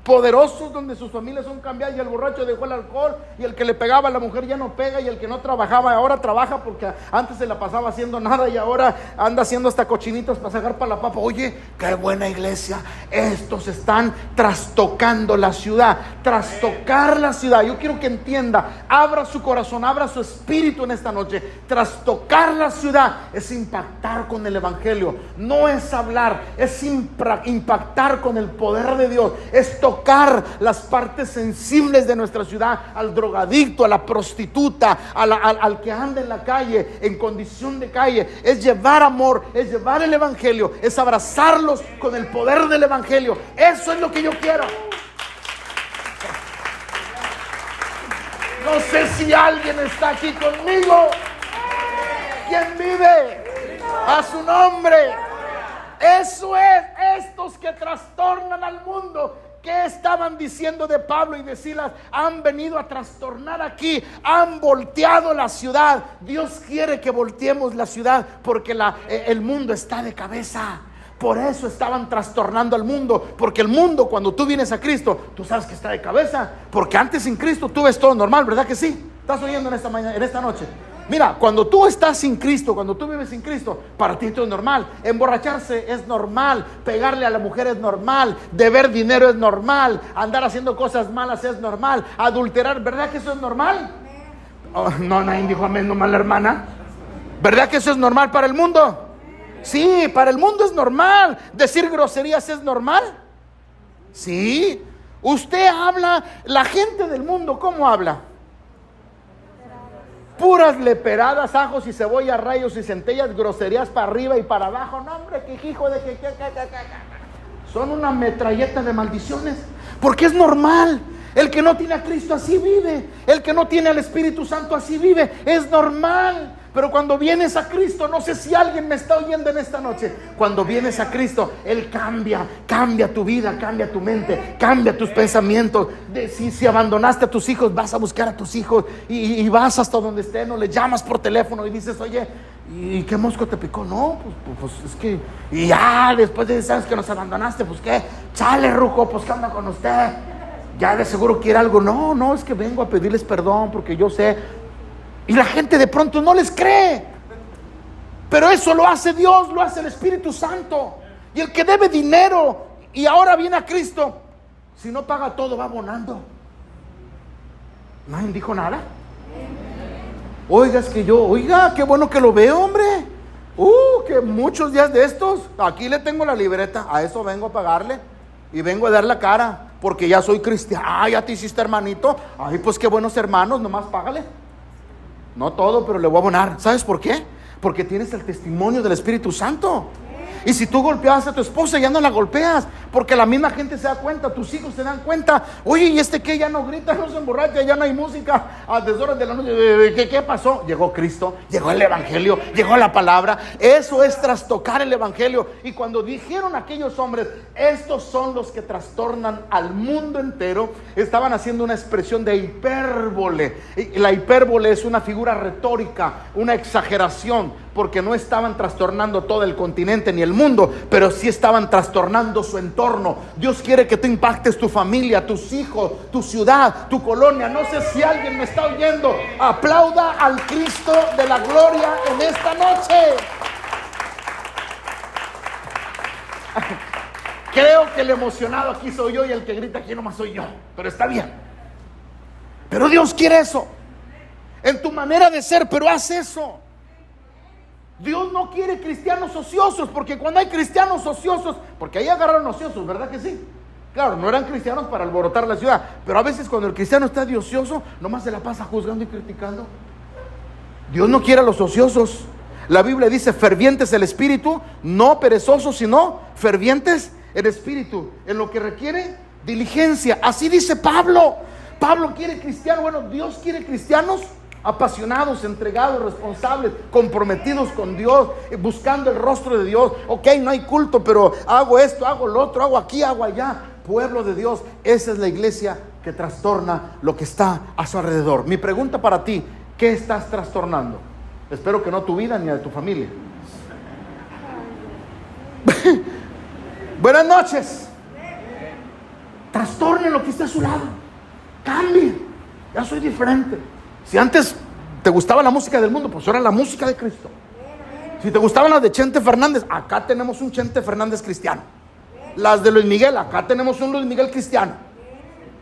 poderosos donde sus familias son cambiadas y el borracho dejó el alcohol y el que le pegaba a la mujer ya no pega y el que no trabajaba ahora trabaja porque antes se la pasaba haciendo nada y ahora anda haciendo hasta cochinitos para sacar para la papa. Oye, qué buena iglesia. Estos están trastocando la ciudad. Trastocar la ciudad. Yo quiero que entienda, abra su corazón, abra su espíritu en esta noche. Trastocar la ciudad es impactar con el evangelio. No es hablar, es impactar con el poder de Dios. Es tocar las partes sensibles de nuestra ciudad, al drogadicto, a la prostituta, al que anda en la calle, en condición de calle. Es llevar amor, es llevar el evangelio, es abrazarlos con el poder del evangelio. Eso es lo que yo quiero. No sé si alguien está aquí conmigo. ¿Quién vive? A su nombre. Eso es, estos que trastornan al mundo. ¿Qué estaban diciendo de Pablo y de Silas? Han venido a trastornar aquí, han volteado la ciudad. Dios quiere que volteemos la ciudad porque el mundo está de cabeza. Por eso estaban trastornando al mundo, porque el mundo, cuando tú vienes a Cristo, tú sabes que está de cabeza, porque antes sin Cristo tú ves todo normal, ¿verdad que sí? ¿Estás oyendo en esta noche? Mira, cuando tú estás sin Cristo, cuando tú vives sin Cristo, para ti todo es normal. Emborracharse es normal, pegarle a la mujer es normal, deber dinero es normal, andar haciendo cosas malas es normal, adulterar, ¿verdad que eso es normal? Oh, no, nadie dijo amén, nomás la hermana. ¿Verdad que eso es normal para el mundo? Sí, para el mundo es normal. Decir groserías es normal. Sí. Usted habla, la gente del mundo, ¿cómo habla? Puras leperadas, ajos y cebollas, rayos y centellas, groserías para arriba y para abajo. No, hombre, que hijo de que. Son una metralleta de maldiciones. Porque es normal. El que no tiene a Cristo así vive. El que no tiene al Espíritu Santo así vive. Es normal. Pero cuando vienes a Cristo, no sé si alguien me está oyendo en esta noche, cuando vienes a Cristo, Él cambia tu vida, cambia tu mente, cambia tus pensamientos. Si abandonaste a tus hijos, vas a buscar a tus hijos y vas hasta donde estén, o le llamas por teléfono y dices, oye, ¿y qué mosco te picó? No, pues es que, y ya después de 10 años que nos abandonaste, pues qué, chale ruco, pues qué anda con usted, ya de seguro quiere algo. No, es que vengo a pedirles perdón porque yo sé. Y la gente de pronto no les cree. Pero eso lo hace Dios, lo hace el Espíritu Santo. Y el que debe dinero y ahora viene a Cristo, si no paga todo, va abonando. ¿Nadie dijo nada? Oiga, qué bueno que lo veo, hombre. Que muchos días de estos, aquí le tengo la libreta, a eso vengo a pagarle. Y vengo a dar la cara, porque ya soy cristiano. Ya te hiciste hermanito. Ay, pues qué buenos hermanos, nomás págale. No todo, pero le voy a abonar. ¿Sabes por qué? Porque tienes el testimonio del Espíritu Santo. Y si tú golpeabas a tu esposa, ya no la golpeas, porque la misma gente se da cuenta, tus hijos se dan cuenta. Oye, ¿y este qué? Ya no grita, no se emborracha, ya no hay música a deshoras de la noche. ¿Qué pasó? Llegó Cristo, llegó el Evangelio, llegó la palabra. Eso es trastocar el Evangelio. Y cuando dijeron aquellos hombres, estos son los que trastornan al mundo entero, estaban haciendo una expresión de hipérbole. Y la hipérbole es una figura retórica, una exageración, porque no estaban trastornando todo el continente ni el mundo, pero sí estaban trastornando su entorno. Dios quiere que tú impactes tu familia, tus hijos, tu ciudad, tu colonia. No sé si alguien me está oyendo. Aplauda al Cristo de la gloria en esta noche. Creo que el emocionado aquí soy yo y el que grita aquí nomás soy yo, pero está bien. Pero Dios quiere eso en tu manera de ser, pero haz eso. Dios no quiere cristianos ociosos, porque cuando hay cristianos ociosos, porque ahí agarraron ociosos, ¿verdad que sí? Claro, no eran cristianos para alborotar la ciudad, pero a veces cuando el cristiano está de ocioso, nomás se la pasa juzgando y criticando. Dios no quiere a los ociosos. La Biblia dice, fervientes el espíritu, no perezosos, sino fervientes el espíritu, en lo que requiere diligencia. Así dice Pablo. Pablo quiere cristianos, bueno, Dios quiere cristianos apasionados, entregados, responsables, comprometidos con Dios, buscando el rostro de Dios. Ok, no hay culto, pero hago esto, hago lo otro, hago aquí, hago allá. Pueblo de Dios, esa es la iglesia que trastorna lo que está a su alrededor. Mi pregunta para ti, ¿qué estás trastornando? Espero que no tu vida ni a tu familia. Buenas noches. Trastorne lo que está a su lado. Cambie. Ya soy diferente. Si antes te gustaba la música del mundo, pues ahora la música de Cristo. Si te gustaban las de Chente Fernández, acá tenemos un Chente Fernández cristiano. Las de Luis Miguel, acá tenemos un Luis Miguel cristiano.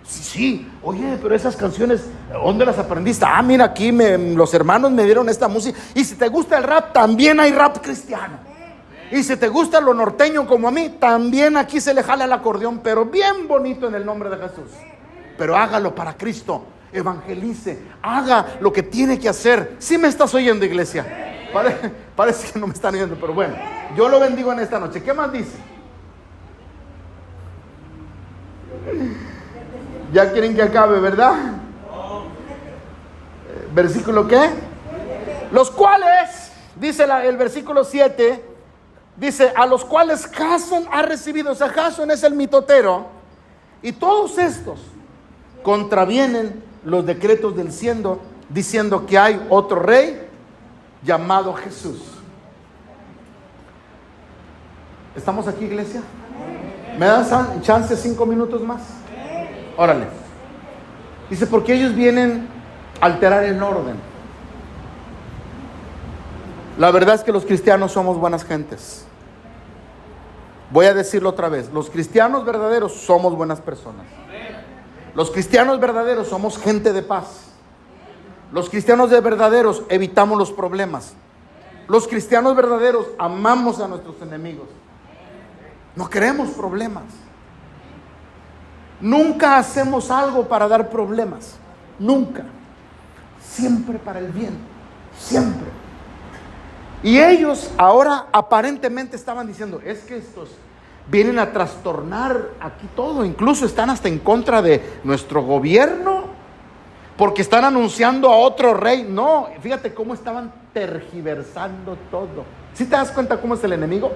Sí, oye, pero esas canciones, ¿dónde las aprendiste? Mira, aquí los hermanos me dieron esta música. Y si te gusta el rap, también hay rap cristiano. Y si te gusta lo norteño como a mí, también aquí se le jala el acordeón, pero bien bonito en el nombre de Jesús. Pero hágalo para Cristo. Evangelice, haga lo que tiene que hacer. ¿Sí me estás oyendo, iglesia? Parece que no me están oyendo, pero bueno, yo lo bendigo en esta noche. ¿Qué más dice? Ya quieren que acabe, ¿verdad? ¿Versículo qué? Los cuales, dice el versículo 7, dice, a los cuales Jasón ha recibido. O sea, Jasón es el mitotero. Y todos estos contravienen los decretos del cielo, diciendo que hay otro rey llamado Jesús. ¿Estamos aquí, iglesia? ¿Me dan chance 5 minutos más? Órale. Dice, porque ellos vienen a alterar el orden. La verdad es que los cristianos somos buenas gentes. Voy a decirlo otra vez. Los cristianos verdaderos somos buenas personas. Los cristianos verdaderos somos gente de paz. Los cristianos verdaderos evitamos los problemas. Los cristianos verdaderos amamos a nuestros enemigos. No queremos problemas. Nunca hacemos algo para dar problemas. Nunca. Siempre para el bien. Siempre. Y ellos ahora aparentemente estaban diciendo, es que estos vienen a trastornar aquí todo. Incluso están hasta en contra de nuestro gobierno, porque están anunciando a otro rey. No, fíjate cómo estaban tergiversando todo. ¿Sí te das cuenta cómo es el enemigo?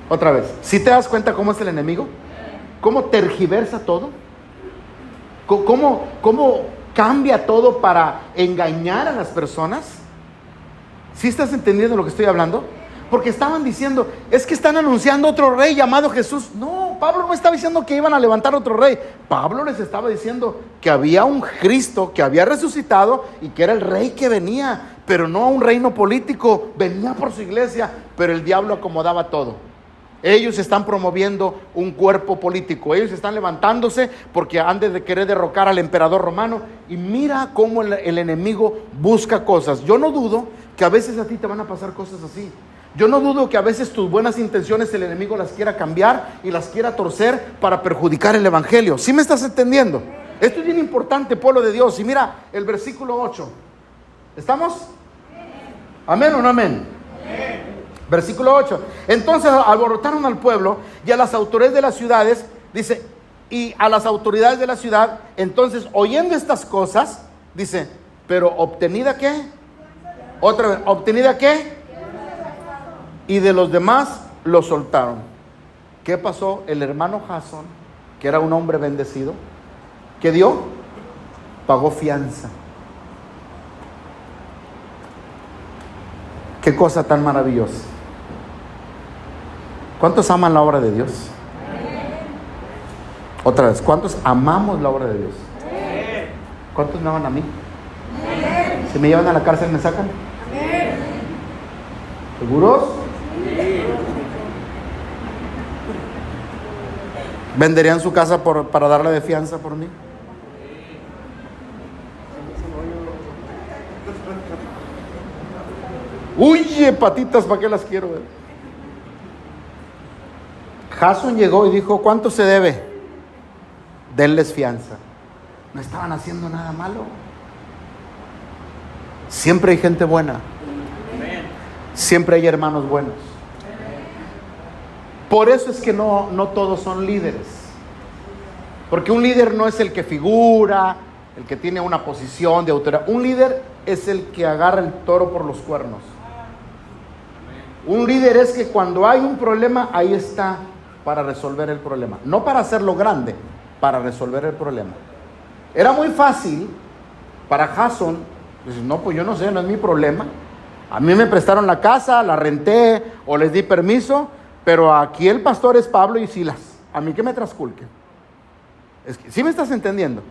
Otra vez, ¿sí te das cuenta cómo es el enemigo? ¿Cómo tergiversa todo? ¿Cómo cambia todo para engañar a las personas? ¿Sí estás entendiendo lo que estoy hablando? Porque estaban diciendo, es que están anunciando otro rey llamado Jesús. No, Pablo no estaba diciendo que iban a levantar otro rey. Pablo les estaba diciendo que había un Cristo que había resucitado y que era el rey que venía, pero no un reino político, venía por su iglesia, pero el diablo acomodaba todo. Ellos están promoviendo un cuerpo político, ellos están levantándose porque han de querer derrocar al emperador romano. Y mira cómo el enemigo busca cosas. Yo no dudo que a veces a ti te van a pasar cosas así. Yo no dudo que a veces tus buenas intenciones el enemigo las quiera cambiar y las quiera torcer para perjudicar el evangelio. ¿Sí me estás entendiendo? Esto es bien importante, pueblo de Dios. Y mira el versículo 8. ¿Estamos? ¿Amén o no amén? Versículo 8. Entonces alborotaron al pueblo y a las autoridades de las ciudades, dice, y a las autoridades de la ciudad. Entonces, oyendo estas cosas, dice, pero ¿obtenida qué? Otra vez, ¿obtenida qué? Y de los demás lo soltaron. ¿Qué pasó? El hermano Jasón, que era un hombre bendecido, ¿qué dio? Pagó fianza. Qué cosa tan maravillosa. ¿Cuántos aman la obra de Dios? Otra vez, ¿cuántos amamos la obra de Dios? ¿Cuántos me aman a mí? Si me llevan a la cárcel, ¿me sacan? ¿Seguros? ¿Venderían su casa para darle de fianza por mí? Uy, patitas, ¿para qué las quiero? Jasón llegó y dijo, ¿cuánto se debe? Denles fianza. No estaban haciendo nada malo. Siempre hay gente buena. Siempre hay hermanos buenos. Por eso es que no todos son líderes. Porque un líder no es el que figura, el que tiene una posición de autoridad. Un líder es el que agarra el toro por los cuernos. Un líder es que cuando hay un problema, ahí está para resolver el problema. No para hacerlo grande, para resolver el problema. Era muy fácil para Jasón decir, no, pues yo no sé, no es mi problema. A mí me prestaron la casa, la renté o les di permiso, pero aquí el pastor es Pablo y Silas. A mí que me trasculquen. ¿Sí me estás entendiendo?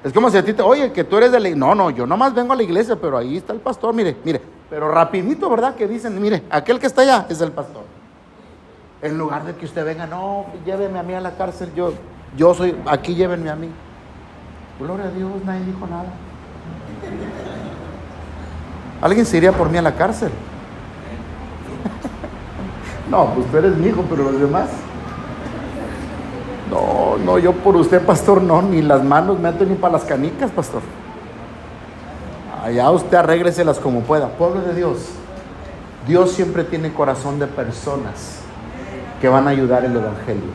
Es como si a ti te, oye, que tú eres de la iglesia. No, yo nomás vengo a la iglesia, pero ahí está el pastor, mire. Pero rapidito, ¿verdad? Que dicen, mire, aquel que está allá es el pastor. En lugar de que usted venga, no, llévenme a mí a la cárcel, yo soy, aquí llévenme a mí. Gloria a Dios, nadie dijo nada. ¿Alguien se iría por mí a la cárcel? No, pues tú eres mi hijo, pero los demás. No, yo por usted, pastor, no, ni las manos meto ni para las canicas, pastor. Allá usted arrégleselas como pueda. Pueblo de Dios, Dios siempre tiene corazón de personas que van a ayudar el evangelio.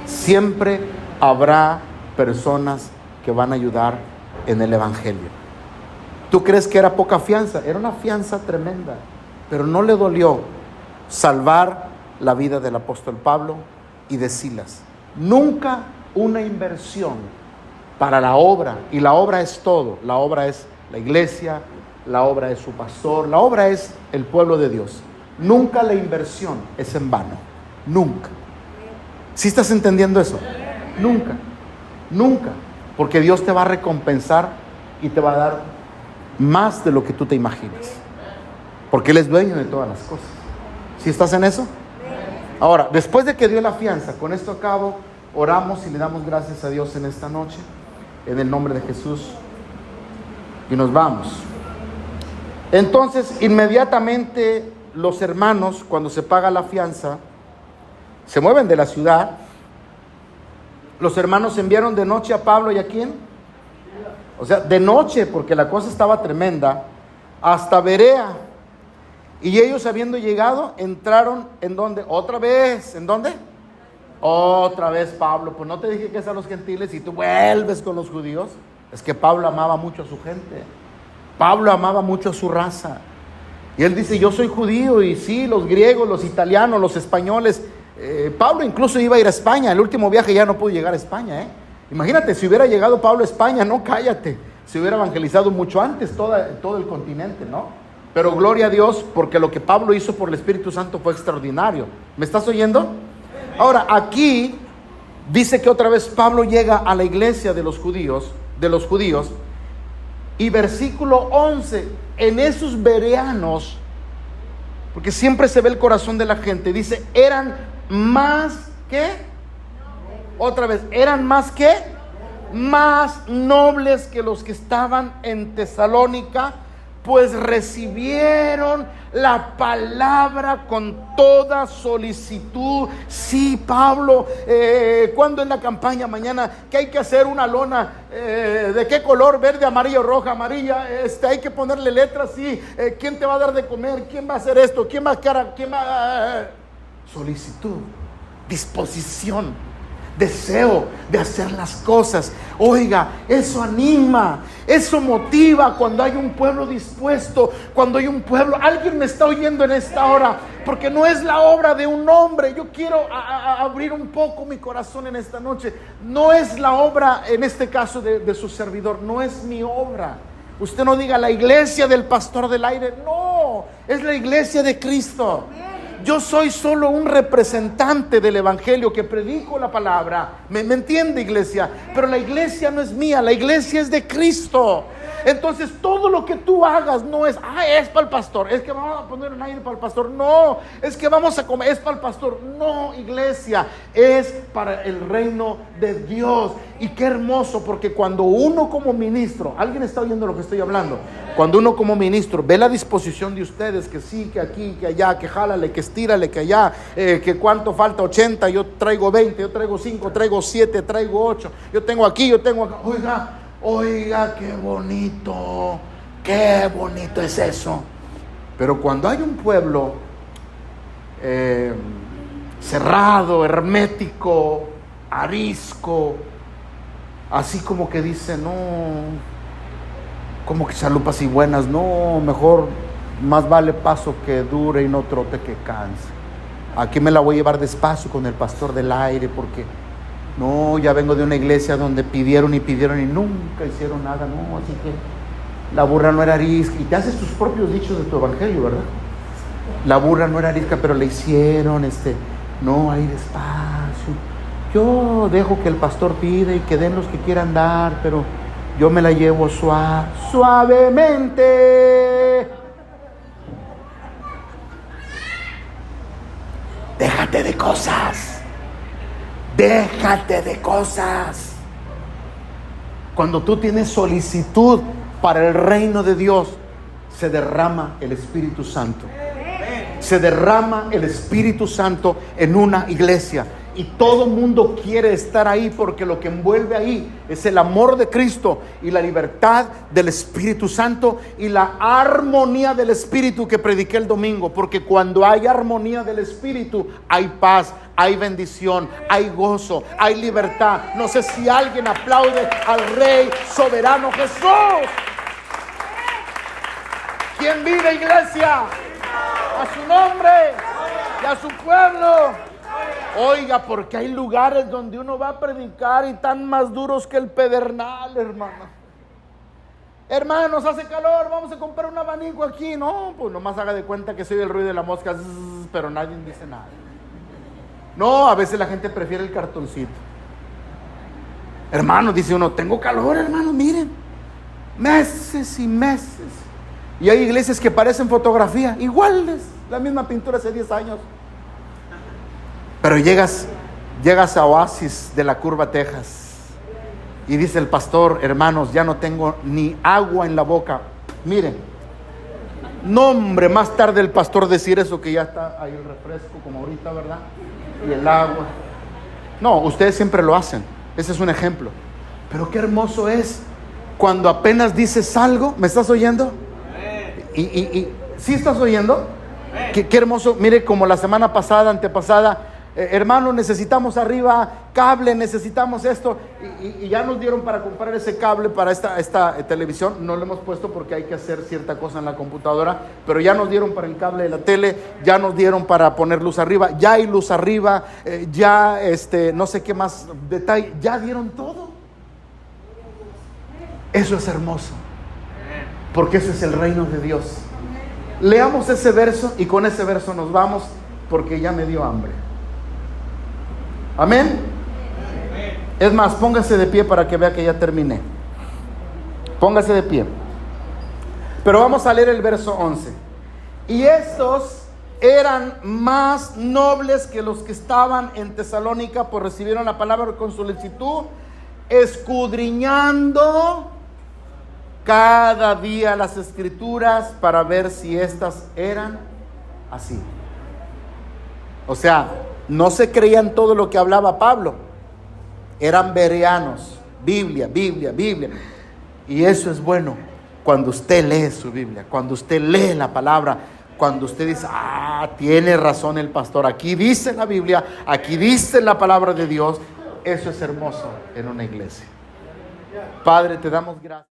Siempre habrá personas que van a ayudar en el evangelio. ¿Tú crees que era poca fianza? Era una fianza tremenda, pero no le dolió salvar la vida del apóstol Pablo, y de Silas. Nunca una inversión para la obra, y la obra es todo. La obra es la iglesia, la obra es su pastor, la obra es el pueblo de Dios. Nunca la inversión es en vano, nunca. ¿Sí estás entendiendo eso? Nunca, nunca, porque Dios te va a recompensar y te va a dar más de lo que tú te imaginas, porque Él es dueño de todas las cosas. ¿Sí estás en eso? Ahora, después de que dio la fianza, con esto acabo, oramos y le damos gracias a Dios en esta noche, en el nombre de Jesús, y nos vamos. Entonces, inmediatamente los hermanos, cuando se paga la fianza, se mueven de la ciudad. Los hermanos enviaron de noche a Pablo y ¿a quién? O sea, de noche, porque la cosa estaba tremenda, hasta Berea. Y ellos, habiendo llegado, entraron ¿en dónde? Otra vez, ¿en dónde? Otra vez Pablo. Pues no te dije que es a los gentiles y tú vuelves con los judíos. Es que Pablo amaba mucho a su gente. Pablo amaba mucho a su raza. Y él dice, yo soy judío, y sí, los griegos, los italianos, los españoles. Pablo incluso iba a ir a España. El último viaje ya no pudo llegar a España, Imagínate, si hubiera llegado Pablo a España, no, cállate, se hubiera evangelizado mucho antes todo el continente, ¿no? Pero gloria a Dios, porque lo que Pablo hizo por el Espíritu Santo fue extraordinario. ¿Me estás oyendo? Ahora, aquí dice que otra vez Pablo llega a la iglesia de los judíos, y versículo 11, en esos bereanos, porque siempre se ve el corazón de la gente, dice, eran más que, otra vez, eran más que, más nobles que los que estaban en Tesalónica, pues recibieron la palabra con toda solicitud. Sí, Pablo, ¿cuándo es la campaña? Mañana, que hay que hacer una lona, ¿de qué color? Verde, amarillo, roja, amarilla, hay que ponerle letras, sí, ¿quién te va a dar de comer? ¿Quién va a hacer esto? ¿Quién va a cara? ¿Quién va? Solicitud, disposición, deseo de hacer las cosas. Oiga, eso anima, eso motiva cuando hay un pueblo dispuesto, cuando hay un pueblo. Alguien me está oyendo en esta hora, porque no es la obra de un hombre. Yo quiero abrir un poco mi corazón en esta noche. No es la obra, en este caso de su servidor, no es mi obra. Usted no diga la iglesia del pastor del aire, no, es la iglesia de Cristo. Yo soy solo un representante del evangelio que predico la palabra. ¿Me entiende, iglesia? Pero la iglesia no es mía, la iglesia es de Cristo. Entonces todo lo que tú hagas no es, es para el pastor, es que vamos a poner un aire para el pastor, no, es que vamos a comer, es para el pastor, no, iglesia, es para el reino de Dios. Y qué hermoso, porque cuando uno como ministro, ¿alguien está oyendo lo que estoy hablando? Cuando uno como ministro ve la disposición de ustedes, que sí, que aquí, que allá, que jálale, que estírale, que allá, que cuánto falta, 80, yo traigo 20, yo traigo 5, traigo 7, traigo 8, yo tengo aquí, yo tengo acá. Oiga, qué bonito es eso. Pero cuando hay un pueblo cerrado, hermético, arisco, así como que dice, no, como que chalupas y buenas, no, mejor más vale paso que dure y no trote que canse. Aquí me la voy a llevar despacio con el pastor del aire, porque no, ya vengo de una iglesia donde pidieron y nunca hicieron nada, no, así que la burra no era arisca. Y te haces tus propios dichos de tu evangelio, ¿verdad? La burra no era arisca, pero le hicieron, no, ahí despacio. Yo dejo que el pastor pida y que den los que quieran dar, pero yo me la llevo suavemente. Déjate de cosas. Déjate de cosas. Cuando tú tienes solicitud para el reino de Dios, se derrama el Espíritu Santo. Se derrama el Espíritu Santo en una iglesia. Y todo mundo quiere estar ahí, porque lo que envuelve ahí es el amor de Cristo y la libertad del Espíritu Santo y la armonía del Espíritu que prediqué el domingo. Porque cuando hay armonía del Espíritu, hay paz, hay bendición, hay gozo, hay libertad. No sé si alguien aplaude al Rey soberano Jesús. ¿Quién vive, iglesia? A su nombre y a su pueblo. Oiga, porque hay lugares donde uno va a predicar y están más duros que el pedernal, hermano. Hermanos, hace calor, vamos a comprar un abanico aquí. No, pues nomás haga de cuenta que soy el ruido de la mosca, pero nadie dice nada. No, a veces la gente prefiere el cartoncito. Hermano, dice uno, tengo calor, hermano, miren. Meses y meses. Y hay iglesias que parecen fotografía, iguales, la misma pintura hace 10 años. Pero llegas a Oasis de la Curva, Texas, y dice el pastor, hermanos, ya no tengo ni agua en la boca. Miren, no hombre, más tarde el pastor decir eso, que ya está ahí el refresco, como ahorita, ¿verdad? Y el agua. No, ustedes siempre lo hacen, ese es un ejemplo. Pero qué hermoso es cuando apenas dices algo. ¿Me estás oyendo? ¿Sí estás oyendo? Qué hermoso. Mire, como la semana pasada, antepasada, hermano, necesitamos arriba cable, necesitamos esto, y ya nos dieron para comprar ese cable para esta televisión. No lo hemos puesto porque hay que hacer cierta cosa en la computadora, pero ya nos dieron para el cable de la tele, ya nos dieron para poner luz arriba, ya hay luz arriba, ya no sé qué más detalle, ya dieron todo. Eso es hermoso, porque ese es el reino de Dios. Leamos ese verso y con ese verso nos vamos, porque ya me dio hambre. Amén. Es más, póngase de pie para que vea que ya terminé. Póngase de pie. Pero vamos a leer el verso 11. Y estos eran más nobles que los que estaban en Tesalónica, pues recibieron la palabra con solicitud, escudriñando cada día las escrituras para ver si estas eran así. O sea, no se creían todo lo que hablaba Pablo. Eran bereanos. Biblia. Y eso es bueno cuando usted lee su Biblia, cuando usted lee la palabra, cuando usted dice, tiene razón el pastor, aquí dice la Biblia, aquí dice la palabra de Dios. Eso es hermoso en una iglesia. Padre, te damos gracias.